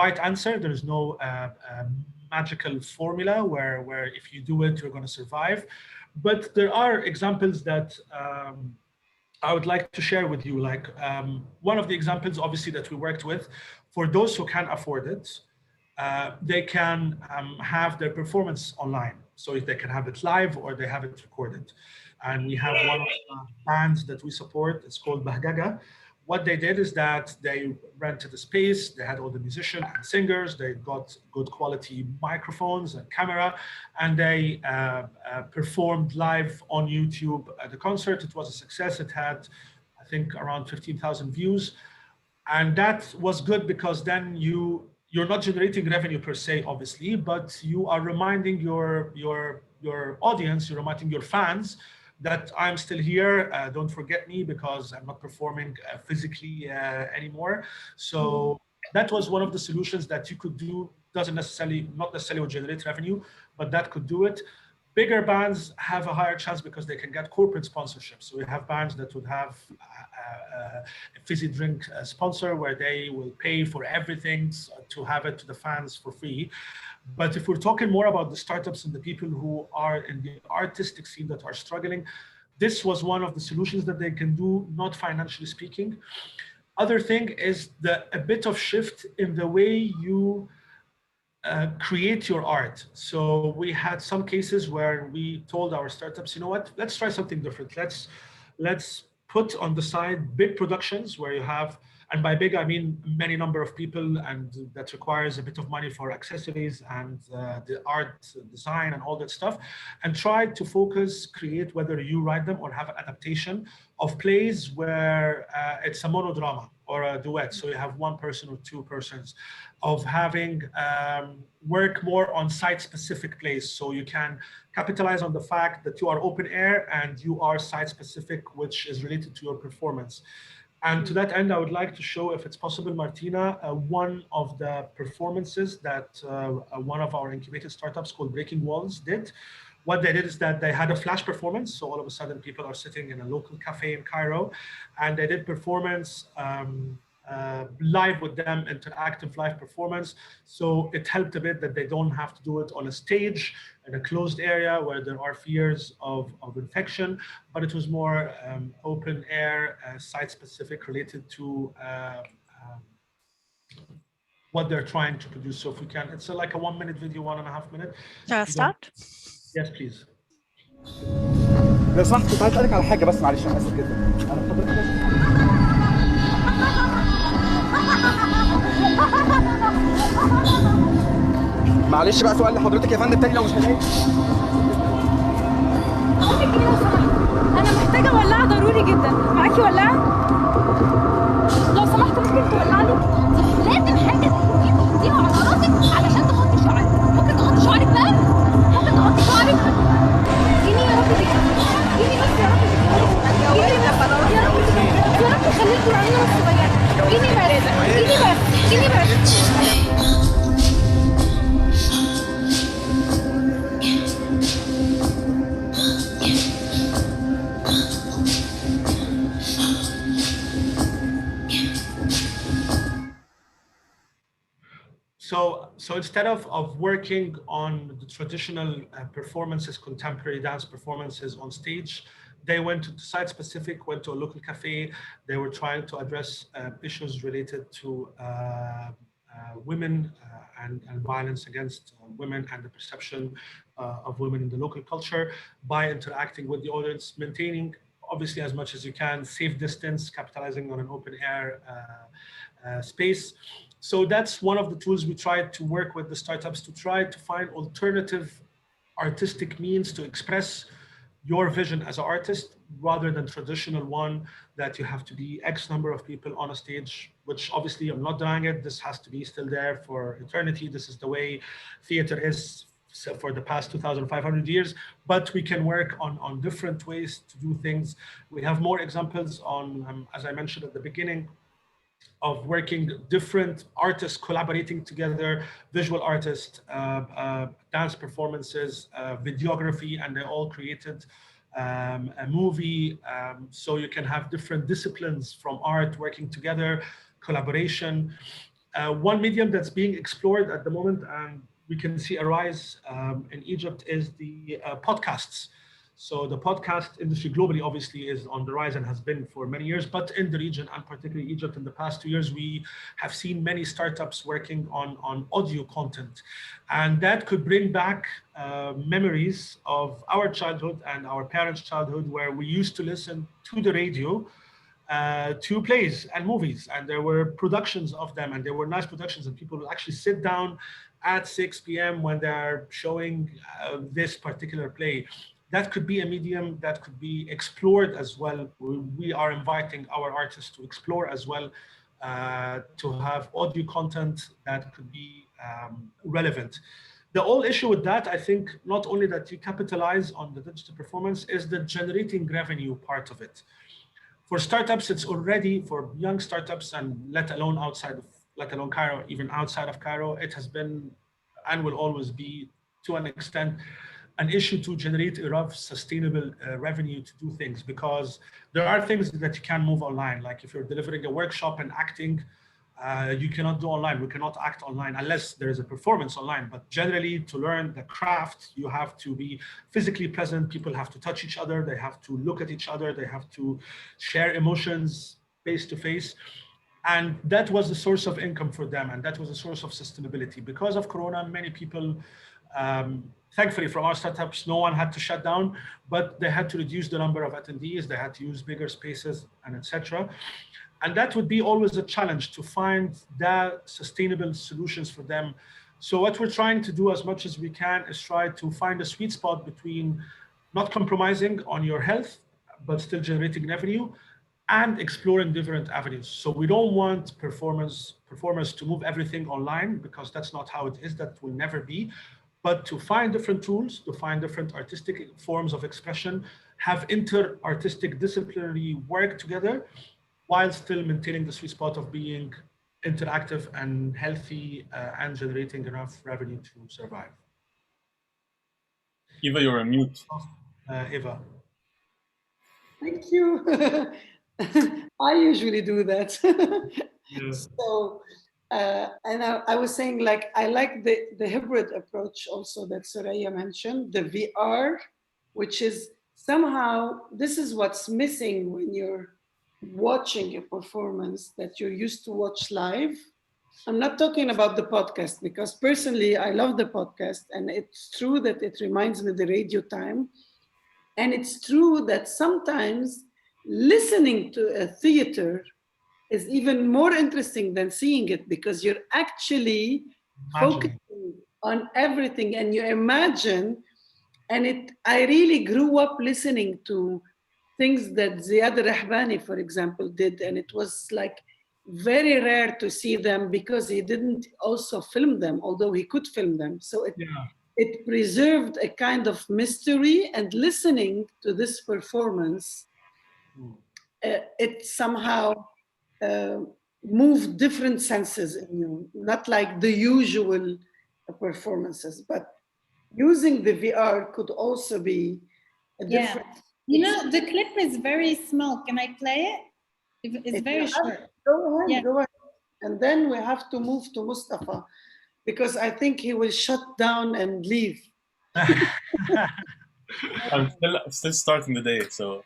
right answer. There's no magical formula where if you do it, you're going to survive. But there are examples that I would like to share with you. Like one of the examples, obviously, that we worked with, for those who can afford it, they can have their performance online. So if they can have it live or they have it recorded. And we have one of the bands that we support. It's called Bahgaga. What they did is that they rented a space. They had all the musicians and singers. They got good quality microphones and camera, and they performed live on YouTube at the concert. It was a success. It had, I think, around 15,000 views. And that was good because then you're not generating revenue per se, obviously, but you are reminding your audience, you're reminding your fans that I'm still here. Don't forget me because I'm not performing physically anymore. So that was one of the solutions that you could do. Not necessarily would generate revenue, but that could do it. Bigger bands have a higher chance because they can get corporate sponsorship. So we have bands that would have a fizzy drink sponsor where they will pay for everything to have it to the fans for free. But if we're talking more about the startups and the people who are in the artistic scene that are struggling, this was one of the solutions that they can do, not financially speaking. Other thing is a bit of shift in the way you create your art. So we had some cases where we told our startups, you know what, let's try something different. Let's put on the side big productions where you have, and by big I mean many number of people, and that requires a bit of money for accessories and the art design and all that stuff, and try to create, whether you write them or have an adaptation of plays where it's a monodrama or a duet. So you have one person or two persons, of having work more on site-specific plays. So you can capitalize on the fact that you are open air and you are site-specific, which is related to your performance. And to that end, I would like to show, if it's possible, Martina, one of the performances that one of our incubated startups called Breaking Walls did. What they did is that they had a flash performance. So all of a sudden people are sitting in a local cafe in Cairo, and they did performance live with them, interactive live performance. So it helped a bit that they don't have to do it on a stage in a closed area where there are fears of infection, but it was more open air, site specific, related to what they're trying to produce. So if we can, it's like a 1 minute video, 1.5 minutes. Shall I start? Yes, please. لو سمحت كنت عايز اسالك على حاجه بس معلش انا اسف جدا انا حضرتك معلش بقى سؤال لحضرتك يا فندم تاني لو مش هلاقي انا محتاجه ولاعه ضروري جدا معاكي ولاعه لو سمحت ممكن تولع لي لازم حاجه تحطيها على راسك علشان تغطي شعرك ممكن تغطي شعرك بقى ممكن تغطي شعرك اديني يا رب اديني بس يا رب يا رب خليكي العينه الصغيره اديني بس So instead of working on the traditional performances, contemporary dance performances on stage, they went to site-specific, went to a local cafe. They were trying to address issues related to women and violence against women and the perception of women in the local culture by interacting with the audience, maintaining, obviously, as much as you can, safe distance, capitalizing on an open air space. So that's one of the tools we tried to work with the startups to try to find alternative artistic means to express your vision as an artist rather than traditional one that you have to be X number of people on a stage, which obviously I'm not denying it. This has to be still there for eternity. This is the way theater is for the past 2,500 years, but we can work on different ways to do things. We have more examples on, as I mentioned at the beginning, of working different artists collaborating together, visual artists, dance performances, videography, and they all created a movie. So you can have different disciplines from art working together, collaboration. One medium that's being explored at the moment, and we can see a rise in Egypt, is the podcasts. So the podcast industry globally obviously is on the rise and has been for many years, but in the region and particularly Egypt in the past 2 years, we have seen many startups working on audio content. And that could bring back memories of our childhood and our parents' childhood, where we used to listen to the radio to plays and movies, and there were productions of them, and there were nice productions, and people would actually sit down at 6 p.m. when they're showing this particular play. That could be a medium that could be explored as well. We are inviting our artists to explore as well, to have audio content that could be relevant. The whole issue with that, I think, not only that you capitalize on the digital performance, is the generating revenue part of it. For startups, it's already, for young startups, and let alone Cairo, even outside of Cairo, it has been and will always be, to an extent, an issue to generate enough sustainable revenue to do things, because there are things that you can move online. Like if you're delivering a workshop and acting, you cannot do online. We cannot act online unless there is a performance online. But generally, to learn the craft, you have to be physically present. People have to touch each other. They have to look at each other. They have to share emotions face to face. And that was the source of income for them. And that was a source of sustainability. Because of Corona, many people, thankfully from our startups, no one had to shut down, but they had to reduce the number of attendees. They had to use bigger spaces, and etc. And that would be always a challenge, to find the sustainable solutions for them. So what we're trying to do as much as we can is try to find a sweet spot between not compromising on your health, but still generating revenue, and exploring different avenues. So we don't want performers to move everything online, because that's not how it is. That will never be. But to find different tools, to find different artistic forms of expression, have inter-artistic disciplinary work together, while still maintaining the sweet spot of being interactive and healthy, and generating enough revenue to survive. Eva, you're on mute. Eva. Thank you. I usually do that. Yeah. So, and I was saying, like, I like the hybrid approach also that Soraya mentioned, the VR, which is somehow, this is what's missing when you're watching a performance that you're used to watch live. I'm not talking about the podcast, because personally, I love the podcast, and it's true that it reminds me of the radio time. And it's true that sometimes listening to a theater is even more interesting than seeing it, because you're actually focusing on everything and you imagine. And I really grew up listening to things that Ziad Rahbani, for example, did. And it was like very rare to see them, because he didn't also film them, although he could film them. So it preserved a kind of mystery, and listening to this performance, it somehow moved different senses in you, not like the usual performances, but using the VR could also be a different. You know, the clip is very small. Can I play it? It's very short. Go ahead, go ahead. And then we have to move to Mustafa, because I think he will shut down and leave. I'm still starting the day, so.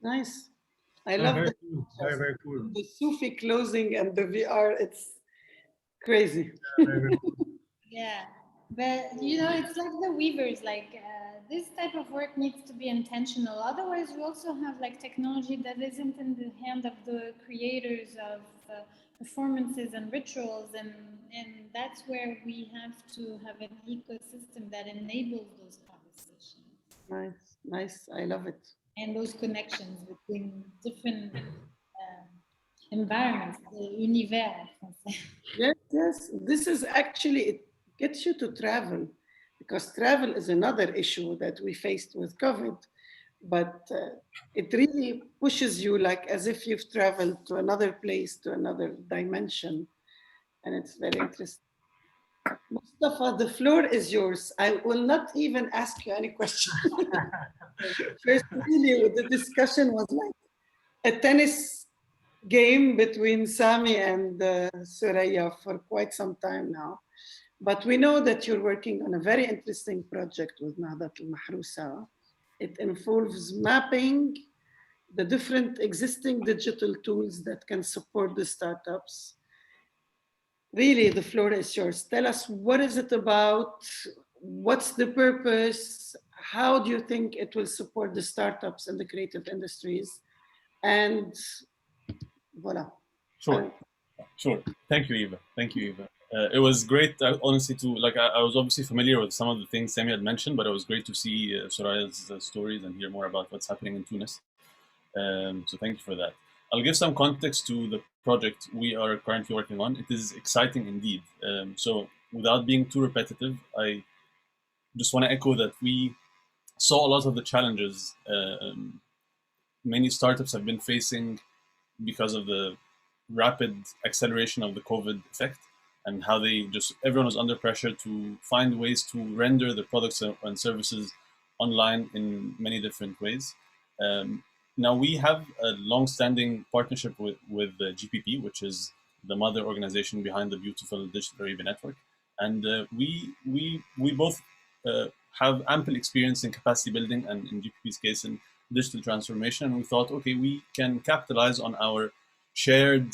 Nice. I love that Very, very cool. The Sufi clothing and the VR, it's crazy. Very, very cool. Yeah, but it's like the weavers. Like this type of work needs to be intentional. Otherwise, we also have like technology that isn't in the hand of the creators of performances and rituals, and that's where we have to have an ecosystem that enables those conversations. Nice, nice. I love it. And those connections between different environments, the univers. Yes, yes. This is actually, it gets you to travel, because travel is another issue that we faced with COVID. But it really pushes you, like as if you've traveled to another place, to another dimension. And it's very interesting. Mustafa, the floor is yours. I will not even ask you any question. First, really, the discussion was like a tennis game between Sami and Suraya for quite some time now. But we know that you're working on a very interesting project with Nahdat al-Mahrousa. It involves mapping the different existing digital tools that can support the startups. Really, the floor is yours. Tell us, what is it about? What's the purpose? How do you think it will support the startups and the creative industries? And voila. Sure. Thank you, Eva. It was great, honestly, I was obviously familiar with some of the things Sami had mentioned, but it was great to see Soraya's stories and hear more about what's happening in Tunis. So thank you for that. I'll give some context to the project we are currently working on. It is exciting indeed. So without being too repetitive, I just want to echo that we saw a lot of the challenges many startups have been facing because of the rapid acceleration of the COVID effect, and how everyone was under pressure to find ways to render the products and services online in many different ways. Now we have a long-standing partnership with the GPP, which is the mother organization behind the beautiful Digital Arabia Network, and we both have ample experience in capacity building, and in GPP's case in digital transformation. And we thought, okay, we can capitalize on our shared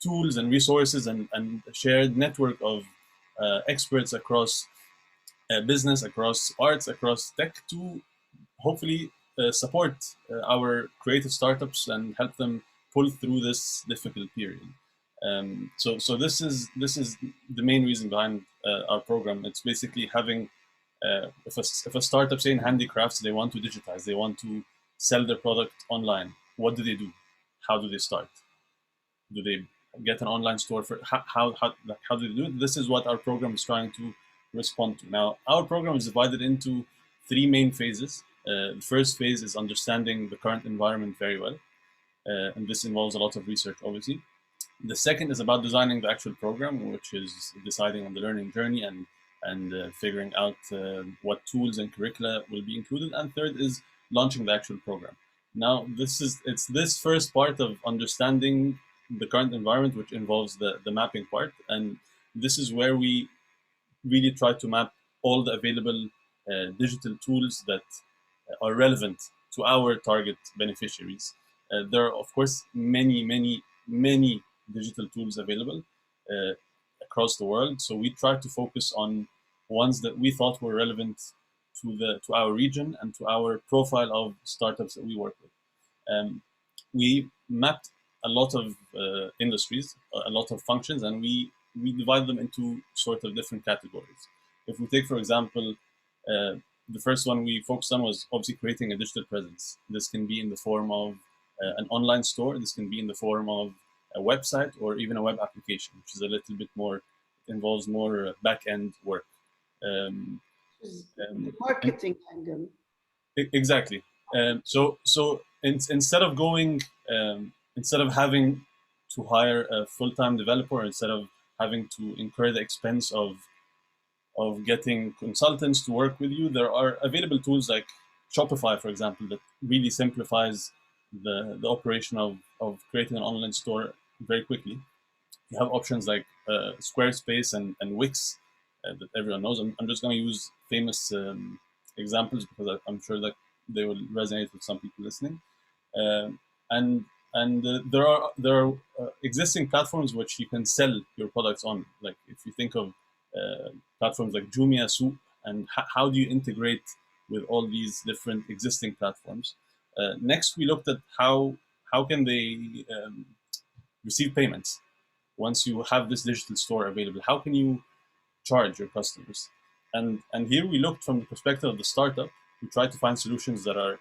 tools and resources and shared network of experts across business, across arts, across tech, to hopefully support our creative startups and help them pull through this difficult period. So this is the main reason behind our program. It's basically having if a startup, say in handicrafts, they want to digitize, they want to sell their product online, what do they do? How do they start? Do they get an online store? For how do they do it? This is what our program is trying to respond to. Now, our program is divided into three main phases. The first phase is understanding the current environment very well, and this involves a lot of research, obviously. The second is about designing the actual program, which is deciding on the learning journey and figuring out what tools and curricula will be included. And third is launching the actual program. Now, it's this first part of understanding the current environment, which involves the mapping part. And this is where we really try to map all the available digital tools that are relevant to our target beneficiaries. There are, of course, many digital tools available across the world. So we try to focus on ones that we thought were relevant to our region and to our profile of startups that we work with. We mapped a lot of industries, a lot of functions, and we divide them into sort of different categories. If we take, for example, the first one we focused on was obviously creating a digital presence. This can be in the form of an online store. This can be in the form of a website or even a web application, which is a little bit more, involves more back-end work. The marketing angle. Exactly. So instead of instead of having to hire a full-time developer, instead of having to incur the expense of getting consultants to work with you, there are available tools like Shopify, for example, that really simplifies the operation of creating an online store very quickly. You have options like Squarespace and Wix that everyone knows. I'm just going to use famous examples because I'm sure that they will resonate with some people listening. And there are existing platforms which you can sell your products on. Like if you think of platforms like Jumia, Souq, and how do you integrate with all these different existing platforms? Next, we looked at how can they receive payments once you have this digital store available. How can you charge your customers? And here we looked from the perspective of the startup. We tried to find solutions that are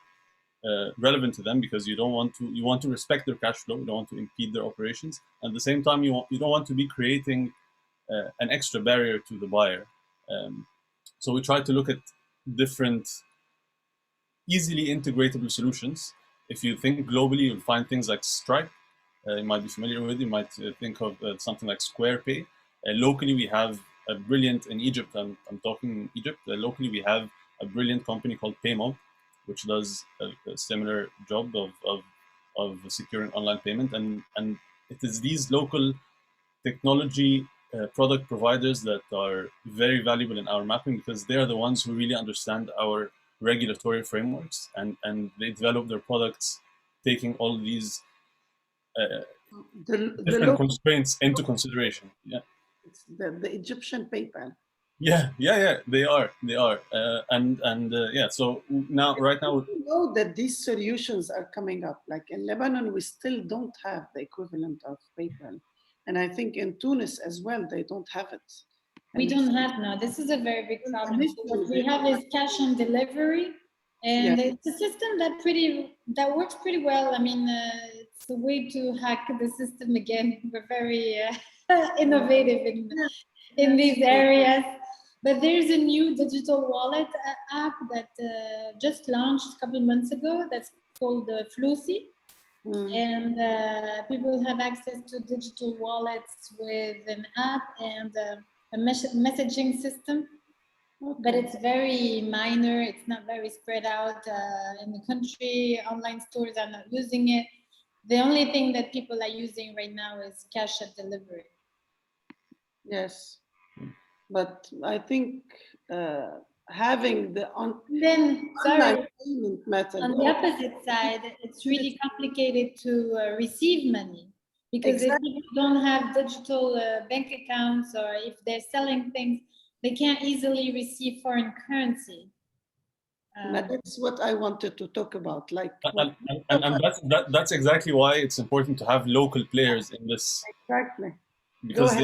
relevant to them, because you want to respect their cash flow. You don't want to impede their operations. At the same time, you don't want to be creating an extra barrier to the buyer. So we tried to look at different easily integratable solutions. If you think globally, you'll find things like Stripe. You might be familiar with. You might think of something like SquarePay. Locally, we have a brilliant, in Egypt, I'm talking Egypt, locally we have a brilliant company called Paymo, which does a similar job of securing online payment. And it is these local technology product providers that are very valuable in our mapping, because they are the ones who really understand our regulatory frameworks, and they develop their products taking all these different constraints into consideration. Yeah, it's the Egyptian PayPal. Yeah, they are, yeah. So right now, we know that these solutions are coming up. Like in Lebanon, we still don't have the equivalent of PayPal, and I think in Tunis as well, they don't have it. We don't have now. This is a very big problem. What we have is cash on delivery, and it's a system that works pretty well. I mean, it's a way to hack the system again. We're very innovative in these areas. But there's a new digital wallet app that just launched a couple of months ago. That's called Flusy. And people have access to digital wallets with an app and a messaging system. But it's very minor. It's not very spread out in the country. Online stores are not using it. The only thing that people are using right now is cash at delivery. Yes. But I think having the online payment method. On the opposite side, it's really complicated to receive money, because if people don't have digital bank accounts, or if they're selling things, they can't easily receive foreign currency. That's what I wanted to talk about. Like, and that's exactly why it's important to have local players in this. Exactly. Because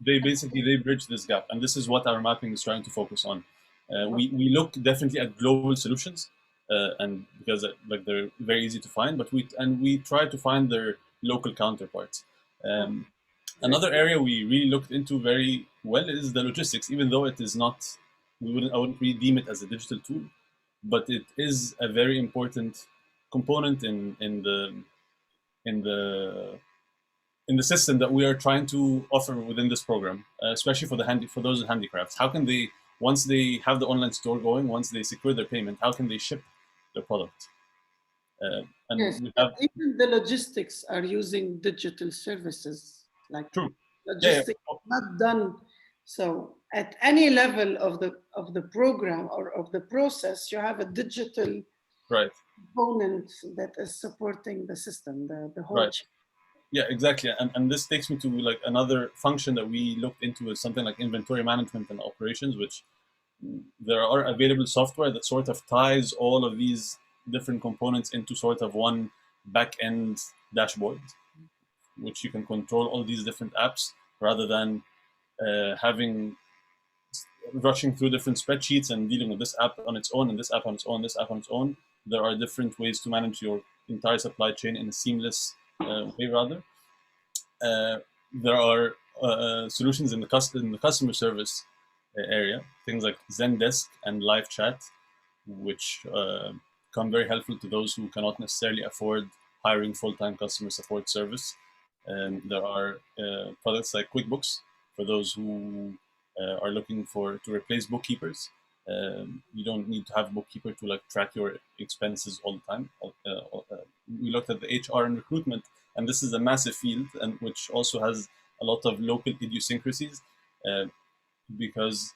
they basically bridge this gap, and this is what our mapping is trying to focus on. We look definitely at global solutions, and because like they're very easy to find, but we try to find their local counterparts. Another area we really looked into very well is the logistics, even though it is not, I wouldn't really deem it as a digital tool, but it is a very important component in the system that we are trying to offer within this program, especially for those in handicrafts. How can they, once they have the online store going, once they secure their payment, how can they ship their product? And yes, even the logistics are using digital services. Like True. Logistics not done. So at any level of the program or of the process, you have a digital component that is supporting the system, the whole chain. Yeah, exactly. And this takes me to like another function that we looked into, is something like inventory management and operations, which there are available software that sort of ties all of these different components into sort of one back-end dashboard, which you can control all these different apps rather than rushing through different spreadsheets and dealing with this app on its own and this app on its own, this app on its own. There are different ways to manage your entire supply chain in a seamless way, rather. There are solutions in the customer service area, things like Zendesk and live chat, which become very helpful to those who cannot necessarily afford hiring full-time customer support service. There are products like QuickBooks for those who are looking to replace bookkeepers. You don't need to have a bookkeeper to like track your expenses all the time. We looked at the HR and recruitment, and this is a massive field, and which also has a lot of local idiosyncrasies, because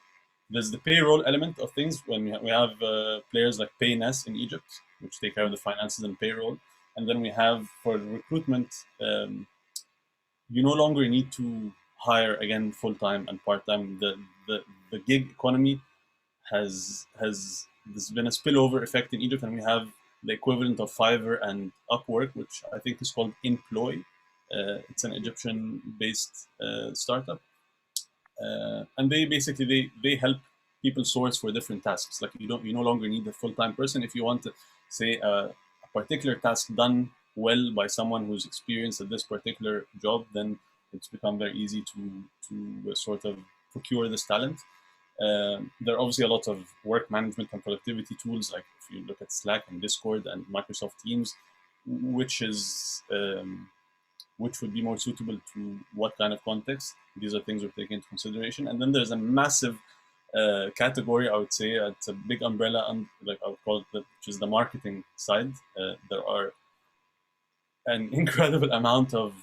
there's the payroll element of things. When we have players like PayNess in Egypt, which take care of the finances and payroll. And then we have for recruitment, you no longer need to hire again full-time and part-time. The gig economy has there's been a spillover effect in Egypt, and we have the equivalent of Fiverr and Upwork, which I think is called Employ. It's an Egyptian-based startup, and they basically they help people source for different tasks. Like you no longer need a full-time person if you want to say a particular task done well by someone who's experienced at this particular job. Then it's become very easy to sort of procure this talent. There are obviously a lot of work management and productivity tools, like if you look at Slack and Discord and Microsoft Teams, which is which would be more suitable to what kind of context. These are things we're taking into consideration. And then there's a massive category, I would say, it's a big umbrella, and like I would call it, which is the marketing side. There are an incredible amount of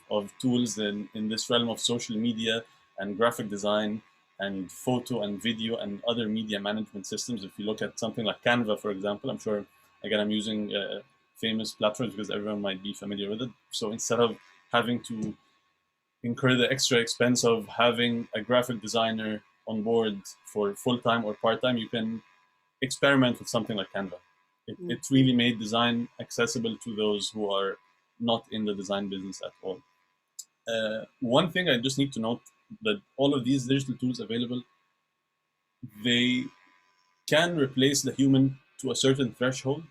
tools in this realm of social media and graphic design and photo and video and other media management systems. If you look at something like Canva, for example, I'm sure, again, I'm using famous platforms because everyone might be familiar with it. So instead of having to incur the extra expense of having a graphic designer on board for full-time or part-time, you can experiment with something like Canva. It really made design accessible to those who are not in the design business at all. One thing I just need to note, that all of these digital tools available, they can replace the human to a certain threshold,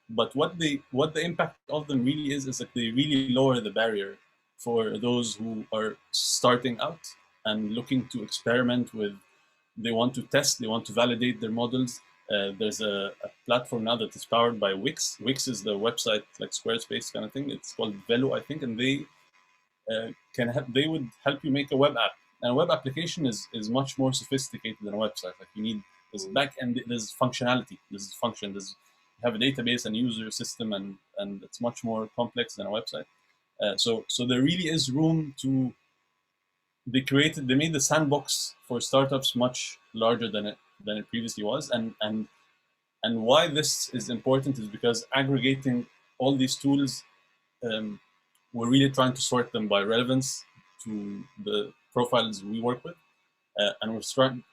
but what the impact of them really is that they really lower the barrier for those who are starting out and looking to experiment with. They want to test, they want to validate their models. There's a platform now that is powered by Wix. Wix is the website, like Squarespace kind of thing. It's called Velo, I think, and they they would help you make a web app. And a web application is much more sophisticated than a website. Like you need this back end, there's functionality, there's function, there's you have a database and user system, and it's much more complex than a website. So there really is room to. They made the sandbox for startups much larger than it previously was, and why this is important is because aggregating all these tools, we're really trying to sort them by relevance to the profiles we work with, and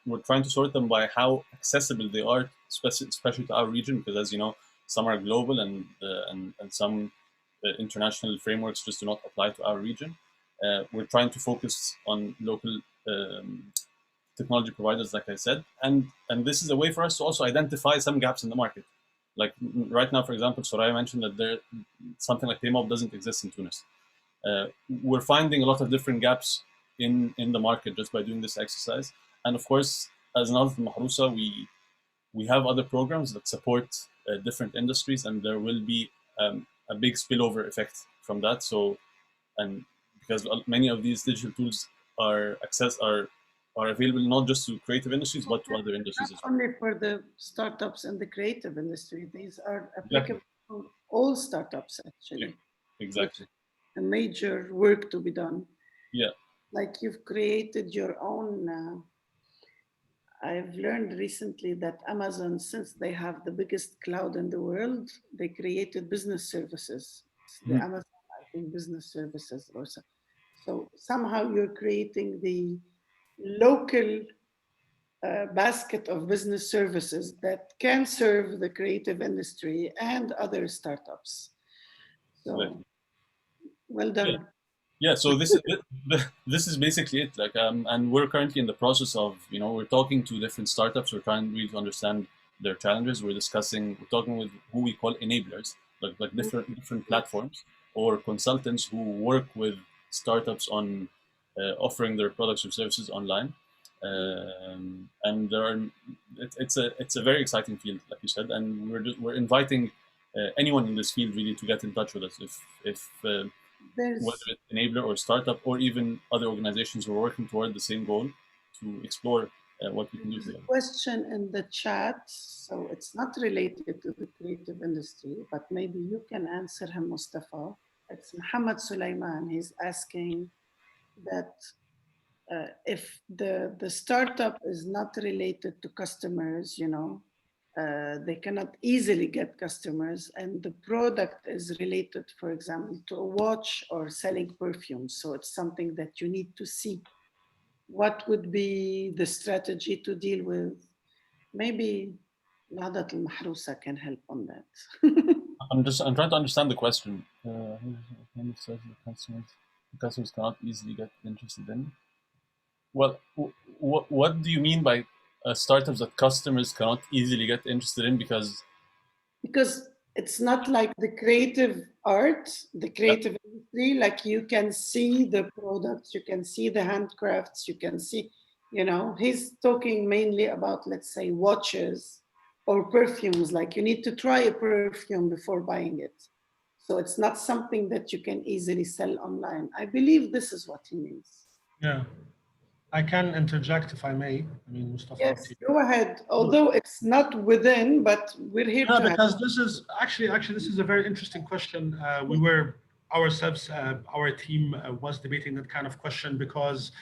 we're trying to sort them by how accessible they are, especially to our region, because as you know, some are global and some international frameworks just do not apply to our region. We're trying to focus on local technology providers, like I said, and this is a way for us to also identify some gaps in the market. Like right now, for example, Soraya mentioned that there something like Paymob doesn't exist in Tunis. We're finding a lot of different gaps in the market just by doing this exercise. And of course, as Nadat Mahrousa, we have other programs that support different industries, and there will be a big spillover effect from that. So, and because many of these digital tools are available not just to creative industries but to other industries as well. Not only for the startups in the creative industry, these are applicable to all startups actually. Yeah, exactly. A major work to be done. Yeah. Like you've created your own. I've learned recently that Amazon, since they have the biggest cloud in the world, they created business services. The Amazon, I think, business services or so. So somehow you're creating the local basket of business services that can serve the creative industry and other startups. So well done. Yeah, so this is basically it. Like, and we're currently in the process of, we're talking to different startups. We're trying really to understand their challenges. We're talking with who we call enablers, like different platforms or consultants who work with startups on offering their products or services online. And it's a very exciting field, like you said, and we're inviting anyone in this field really to get in touch with us if whether it's enabler or startup or even other organizations who are working toward the same goal to explore what we can do together. Question in the chat, so it's not related to the creative industry, but maybe you can answer him, Mustafa. It's Muhammad Sulaiman. He's asking that if the startup is not related to customers, they cannot easily get customers, and the product is related, for example, to a watch or selling perfume. So it's something that you need to see. What would be the strategy to deal with? Maybe Nadat al-Mahrousa can help on that. I'm trying to understand the question. Customers cannot easily get interested in. Well, what do you mean by startups that customers cannot easily get interested in? Because it's not like the creative art, the creative industry, like you can see the products, you can see the handcrafts, you can see, he's talking mainly about, let's say, watches or perfumes, like you need to try a perfume before buying it. So it's not something that you can easily sell online. I believe this is what he means. Yeah. I can interject if I may. I mean, Mustafa. Yes, go ahead. Although it's not within, but we're here to because this is actually this is a very interesting question. We were ourselves, our team was debating that kind of question, because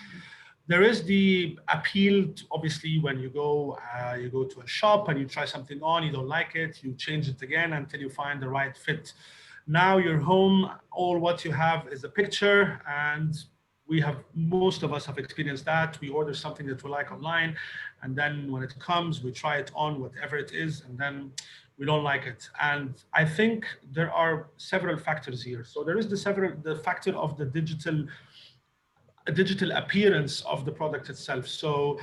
there is the appeal to, obviously, when you go to a shop and you try something on, you don't like it, you change it again until you find the right fit. Now you're home, all what you have is a picture, and most of us have experienced that. We order something that we like online, and then when it comes, we try it on, whatever it is, and then we don't like it. And I think there are several factors here. So there is the factor of the digital appearance of the product itself. So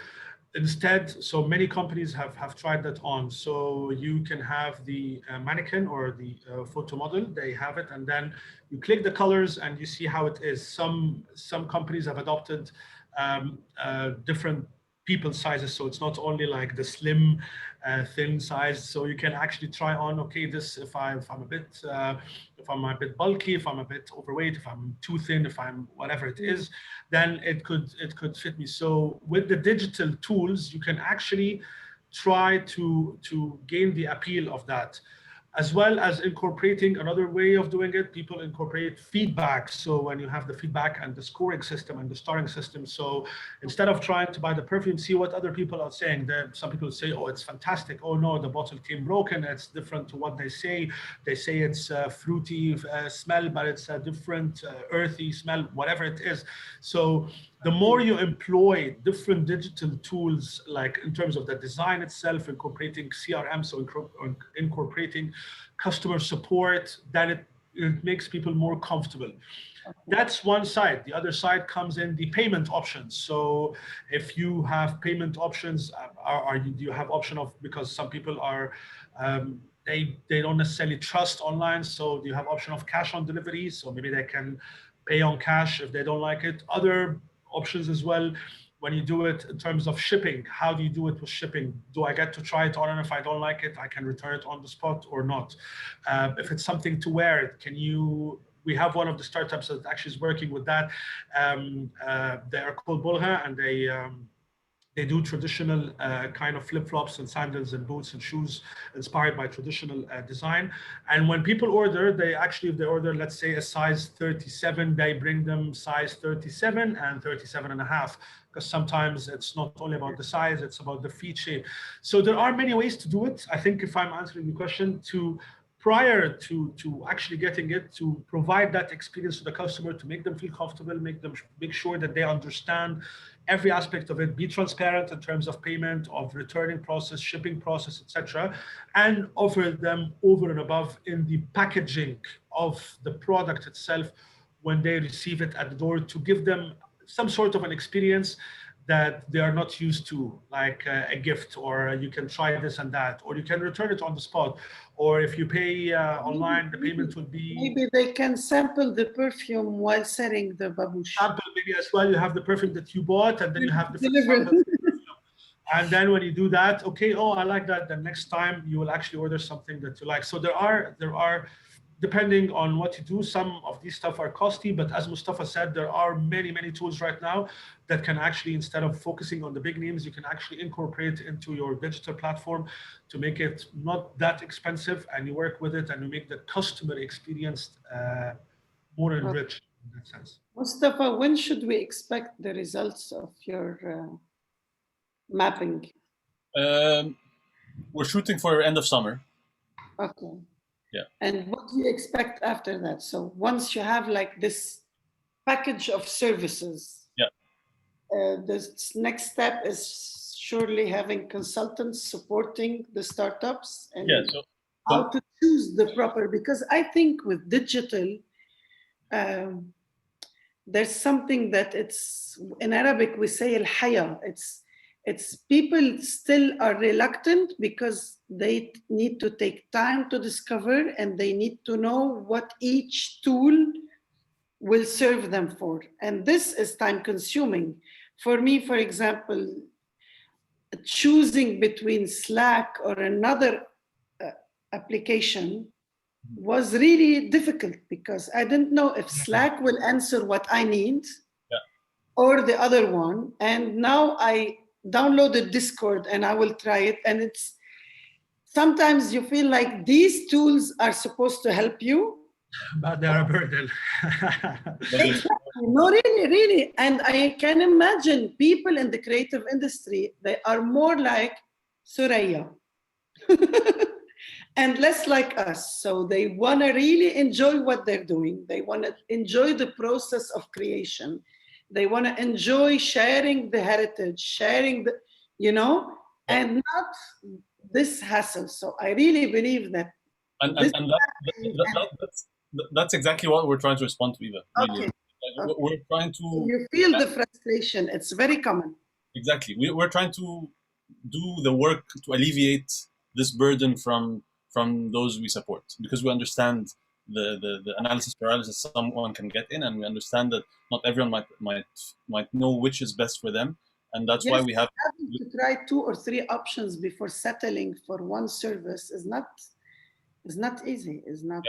many companies have tried that on. So you can have the mannequin or the photo model, they have it, and then you click the colors and you see how it is. Some companies have adopted different people sizes, so it's not only like the slim thin size, so you can actually try on, okay, this if I'm a bit bulky, if I'm a bit overweight, if I'm too thin, if I'm whatever it is, then it could fit me. So with the digital tools, you can actually try to gain the appeal of that, as well as incorporating another way of doing it. People incorporate feedback. So when you have the feedback and the scoring system and the starring system, so instead of trying to buy the perfume, see what other people are saying. Some people say, oh, it's fantastic. Oh no, the bottle came broken. It's different to what they say. They say it's a fruity smell, but it's a different earthy smell, whatever it is. So the more you employ different digital tools, like in terms of the design itself, incorporating CRM, so incorporating customer support, then it makes people more comfortable. That's one side. The other side comes in the payment options. So if you have payment options, do you have option of, because some people are, they don't necessarily trust online. So do you have option of cash on delivery? So maybe they can pay on cash if they don't like it. Other options as well, when you do it in terms of shipping, how do you do it with shipping? Do I get to try it on, and if I don't like it, I can return it on the spot or not? If it's something to wear, we have one of the startups that actually is working with that. They are called Bulha, and they do traditional kind of flip-flops and sandals and boots and shoes inspired by traditional design. And when people order, if they order, let's say a size 37, they bring them size 37 and 37 and a half, because sometimes it's not only about the size, it's about the feet shape. So there are many ways to do it. I think if I'm answering the question, prior to actually getting it, to provide that experience to the customer, to make them feel comfortable, make sure that they understand every aspect of it, be transparent in terms of payment, of returning process, shipping process, etc., and offer them over and above in the packaging of the product itself when they receive it at the door, to give them some sort of an experience that they are not used to, like a gift, or you can try this and that, or you can return it on the spot, or if you pay online, the payment would be... Maybe they can sample the perfume while selling the babouche. Sample maybe as well. You have the perfume that you bought, and then you have different samples. And then when you do that, okay, oh, I like that, then next time you will actually order something that you like. So there are, depending on what you do, some of these stuff are costly, but as Mustafa said, there are many tools right now that can actually, instead of focusing on the big names, you can actually incorporate into your digital platform to make it not that expensive, and you work with it and you make the customer experience more enriched in that sense. Mustafa, when should we expect the results of your mapping? We're shooting for end of summer. Okay. Yeah. And what do you expect after that? So once you have like this package of services, Yeah. The next step is surely having consultants supporting the startups and Yeah. So how to choose the proper, because I think with digital, there's something that it's in Arabic we say al-haya. It's people still are reluctant because they need to take time to discover and they need to know what each tool will serve them for. And this is time consuming. For me, for example, choosing between Slack or another application was really difficult because I didn't know if Slack will answer what I need or the other one. And now I downloaded Discord and I will try it. And it's sometimes you feel like these tools are supposed to help you, but they're a burden. No, really, really. And I can imagine people in the creative industry, they are more like Suraya and less like us. So they want to really enjoy what they're doing. They want to enjoy the process of creation. They want to enjoy sharing the heritage, sharing the, and not this hassle. So I really believe that. That's exactly what we're trying to respond to, Eva. Really. Okay. Like, we're trying to. You feel the frustration. It's very common. Exactly. We're trying to do the work to alleviate this burden from those we support, because we understand the analysis paralysis someone can get in, and we understand that not everyone might know which is best for them, and that's why we have to try 2 or 3 options before settling for one service is not easy. Is not,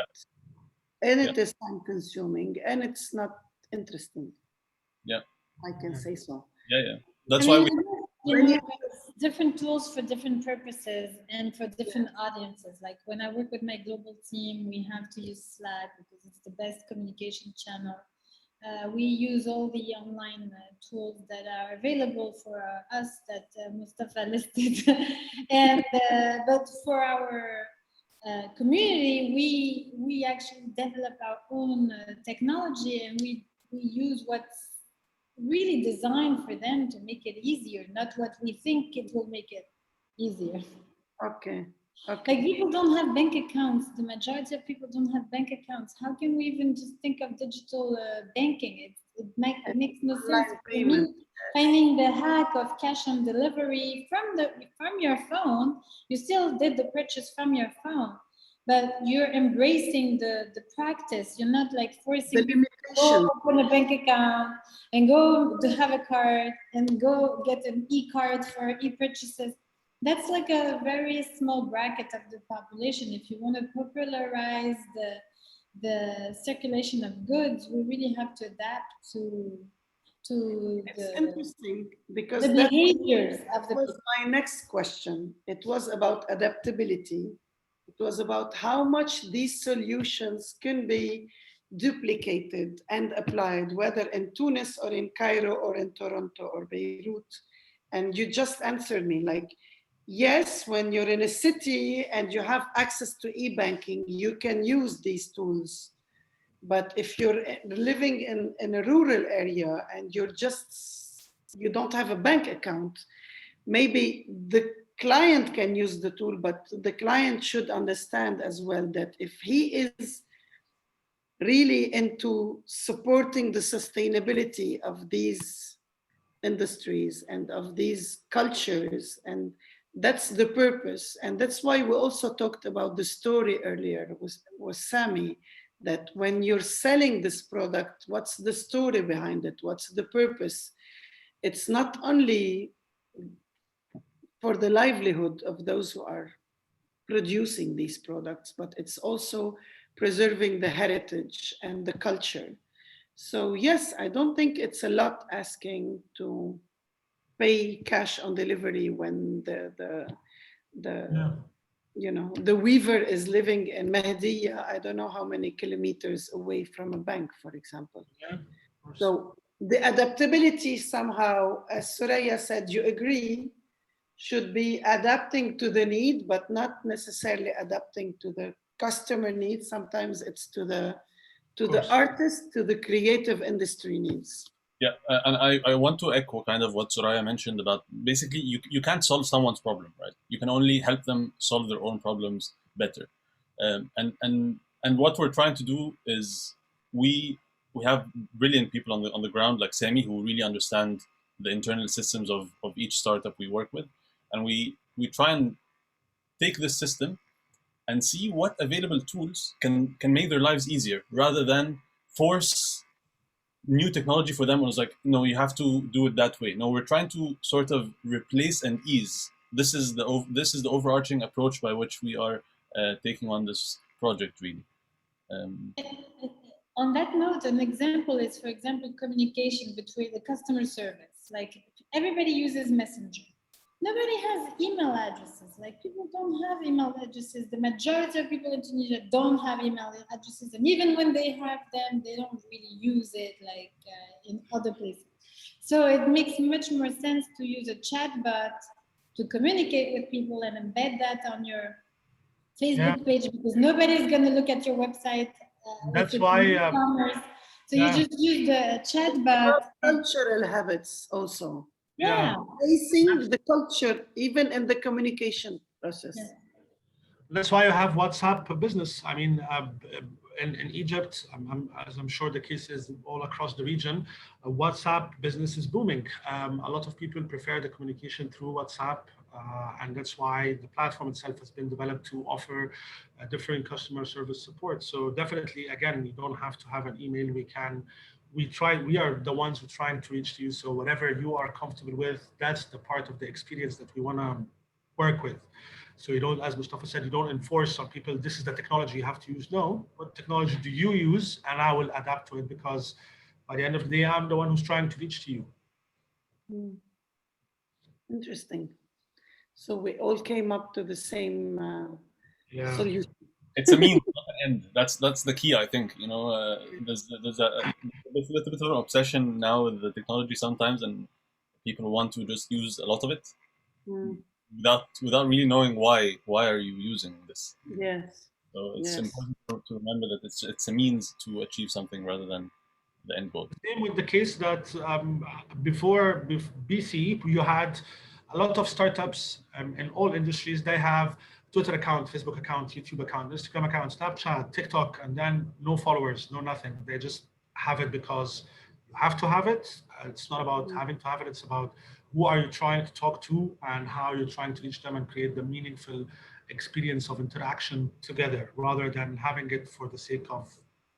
and it is time consuming, and it's not interesting. Yeah, I can say so. Yeah. That's why we. Different tools for different purposes and for different audiences. Like when I work with my global team, we have to use Slack because it's the best communication channel. We use all the online tools that are available for us that Mustafa listed. And but for our community, we actually develop our own technology, and we use what's really designed for them to make it easier, not what we think it will make it easier. Okay. Like people don't have bank accounts. The majority of people don't have bank accounts. How can we even just think of digital banking? It makes no sense for me. Finding the hack of cash on delivery from your phone, you still did the purchase from your phone, but you're embracing the practice. You're not like forcing people to go open a bank account and go to have a card and go get an e-card for e-purchases. That's like a very small bracket of the population. If you want to popularize the circulation of goods, we really have to adapt to it's interesting because the behaviors of the was people. My next question. It was about adaptability. It was about how much these solutions can be duplicated and applied, whether in Tunis or in Cairo or in Toronto or Beirut. And you just answered me like, yes, when you're in a city and you have access to e-banking, you can use these tools. But if you're living in a rural area and you don't have a bank account, maybe the client can use the tool, but the client should understand as well that if he is really into supporting the sustainability of these industries and of these cultures, and that's the purpose. And that's why we also talked about the story earlier with Sami, that when you're selling this product, what's the story behind it? What's the purpose? It's not only for the livelihood of those who are producing these products, but it's also preserving the heritage and the culture. So yes, I don't think it's a lot asking to pay cash on delivery when the weaver is living in Mehdiya, I don't know how many kilometers away from a bank, for example. Yeah, so the adaptability somehow, as Suraya said, you agree, should be adapting to the need, but not necessarily adapting to the customer needs. Sometimes it's to the artist, to the creative industry needs. Yeah, and I want to echo kind of what Soraya mentioned about basically you can't solve someone's problem, right? You can only help them solve their own problems better. And what we're trying to do is we have brilliant people on the ground like Sami who really understand the internal systems of each startup we work with, and we try and take this system and see what available tools can make their lives easier rather than force new technology for them. It was like, no, you have to do it that way. No, we're trying to sort of replace and ease. This is the overarching approach by which we are taking on this project, really. On that note, an example is, for example, communication between the customer service. Like everybody uses Messenger. Nobody has email addresses. Like people don't have email addresses. The majority of people in Tunisia don't have email addresses, and even when they have them, they don't really use it like in other places. So it makes much more sense to use a chatbot to communicate with people and embed that on your Facebook page, because nobody's going to look at your website. That's why. So you just use the chatbot. Cultural habits also. Yeah. Facing the culture, even in the communication process. Yeah. That's why you have WhatsApp business. I mean, in Egypt, as I'm sure the case is all across the region, WhatsApp business is booming. A lot of people prefer the communication through WhatsApp, and that's why the platform itself has been developed to offer different customer service support. So definitely, again, you don't have to have an email. We are the ones who are trying to reach to you. So whatever you are comfortable with, that's the part of the experience that we want to work with. So you don't, as Mustafa said, you don't enforce on people, this is the technology you have to use. No, what technology do you use? And I will adapt to it, because by the end of the day, I'm the one who's trying to reach to you. Interesting. So we all came up to the same solution. It's a means, not an end. That's the key, I think. You know, there's a little bit of an obsession now with the technology sometimes, and people want to just use a lot of it without really knowing why are you using this. Yes. So it's important to remember that it's a means to achieve something rather than the end goal. Same with the case that before BC, you had a lot of startups in all industries. They have Twitter account, Facebook account, YouTube account, Instagram account, Snapchat, TikTok, and then no followers, no nothing. They just have it because you have to have it. It's not about having to have it. It's about who are you trying to talk to and how you're trying to reach them and create the meaningful experience of interaction together, rather than having it for the sake of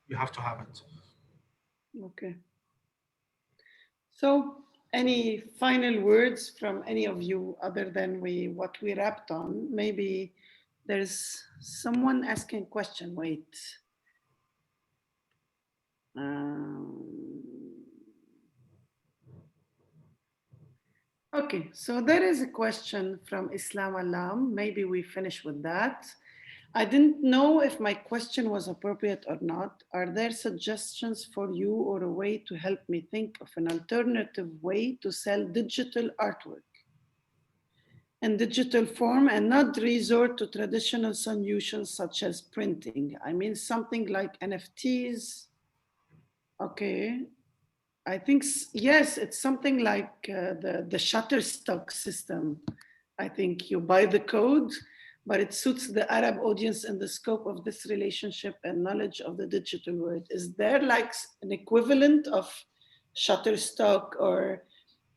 you have to have it. Okay. So any final words from any of you other than what we wrapped on? Maybe there's someone asking a question. Wait. Okay, so there is a question from Islam Alam. Maybe we finish with that. I didn't know if my question was appropriate or not. Are there suggestions for you or a way to help me think of an alternative way to sell digital artwork in digital form and not resort to traditional solutions such as printing? I mean, something like NFTs. Okay. I think, yes, it's something like the Shutterstock system. I think you buy the code, but it suits the Arab audience and the scope of this relationship and knowledge of the digital world. Is there like an equivalent of Shutterstock or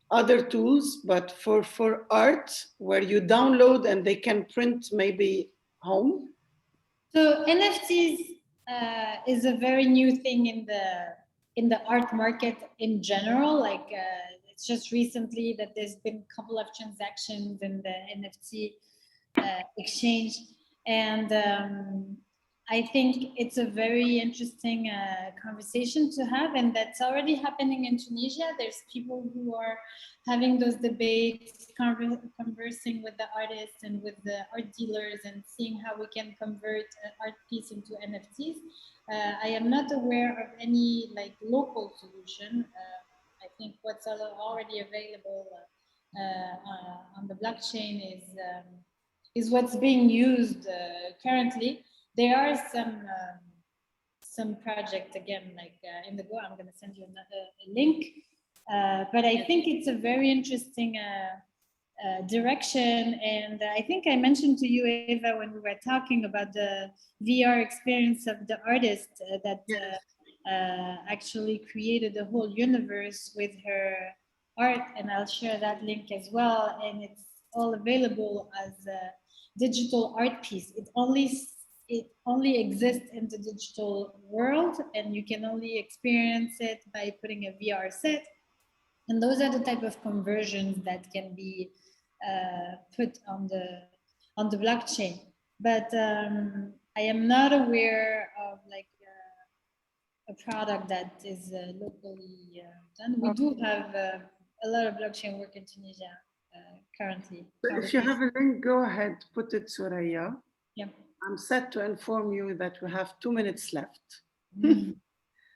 other tools, but for art where you download and they can print maybe home? So NFTs is a very new thing in the art market in general. Like it's just recently that there's been a couple of transactions in the NFT exchange, and I think it's a very interesting conversation to have, and that's already happening in Tunisia. There's people who are having those debates, conversing with the artists and with the art dealers and seeing how we can convert an art piece into NFTs. I am not aware of any like local solution. I think what's already available on the blockchain is what's being used currently. There are some project again, like Indigo. I'm going to send you a link, but I think it's a very interesting direction. And I think I mentioned to you, Eva, when we were talking about the VR experience of the artist that actually created a whole universe with her art, and I'll share that link as well. And it's all available as a digital art piece. It only exists in the digital world, and you can only experience it by putting a VR set. And those are the type of conversions that can be put on the blockchain. But I am not aware of like a product that is locally done. We do have a lot of blockchain work in Tunisia currently. If you have a link, go ahead, put it, Soraya. Yeah. I'm set to inform you that we have 2 minutes left.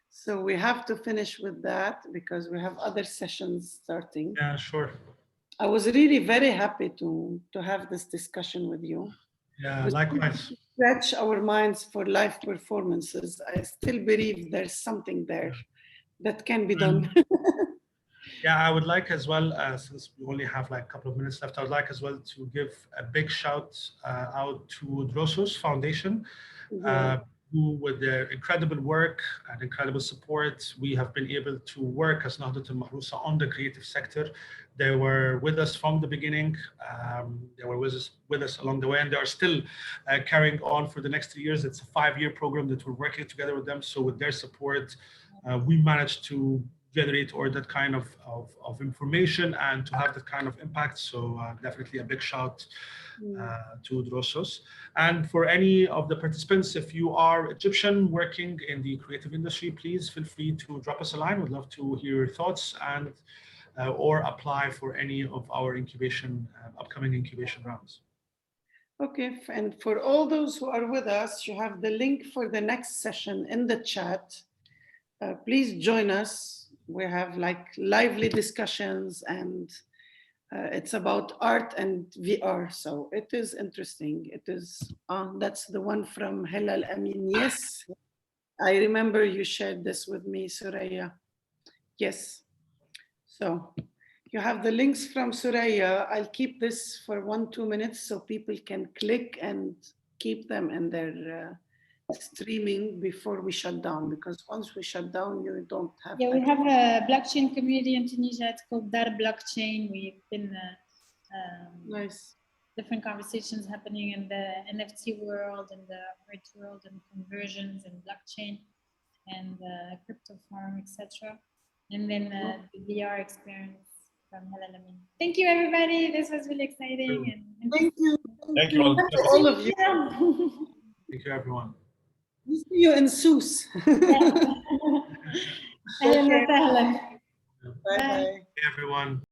So we have to finish with that because we have other sessions starting. Yeah, sure. I was really very happy to have this discussion with you. Yeah, likewise. Stretch our minds for live performances. I still believe there's something there that can be done. Yeah, I would like as well, since we only have like a couple of minutes left, I would like as well to give a big shout out to Drosos Foundation, who with their incredible work and incredible support, we have been able to work as Nahdlatul Mahrousa on the creative sector. They were with us from the beginning. They were with us along the way, and they are still carrying on for the next 3 years. It's a 5-year program that we're working together with them. So with their support, we managed to generate or that kind of information and to have that kind of impact. So definitely a big shout to Drosos. And for any of the participants, if you are Egyptian working in the creative industry, please feel free to drop us a line. We'd love to hear your thoughts and or apply for any of our incubation, upcoming incubation rounds. Okay, and for all those who are with us, you have the link for the next session in the chat. Please join us. We have like lively discussions, and it's about art and VR. So it is interesting. It is, that's the one from Hilal Amin. Yes, I remember you shared this with me, Soraya. Yes. So you have the links from Soraya. I'll keep this for 1-2 minutes so people can click and keep them in their streaming before we shut down, because once we shut down, you don't have. Yeah, we have a blockchain community in Tunisia. It's called Dar Blockchain. We've been nice. Different conversations happening in the NFT world, and the art world, and conversions, and blockchain, and crypto farm, etc. And then the VR experience from Hilal Amin. Thank you, everybody. This was really exciting. And thank you. Thank you all. All of you. Thank you, everyone. We see you in Sous. أهلا وسهلا. Bye bye. Hey, everyone.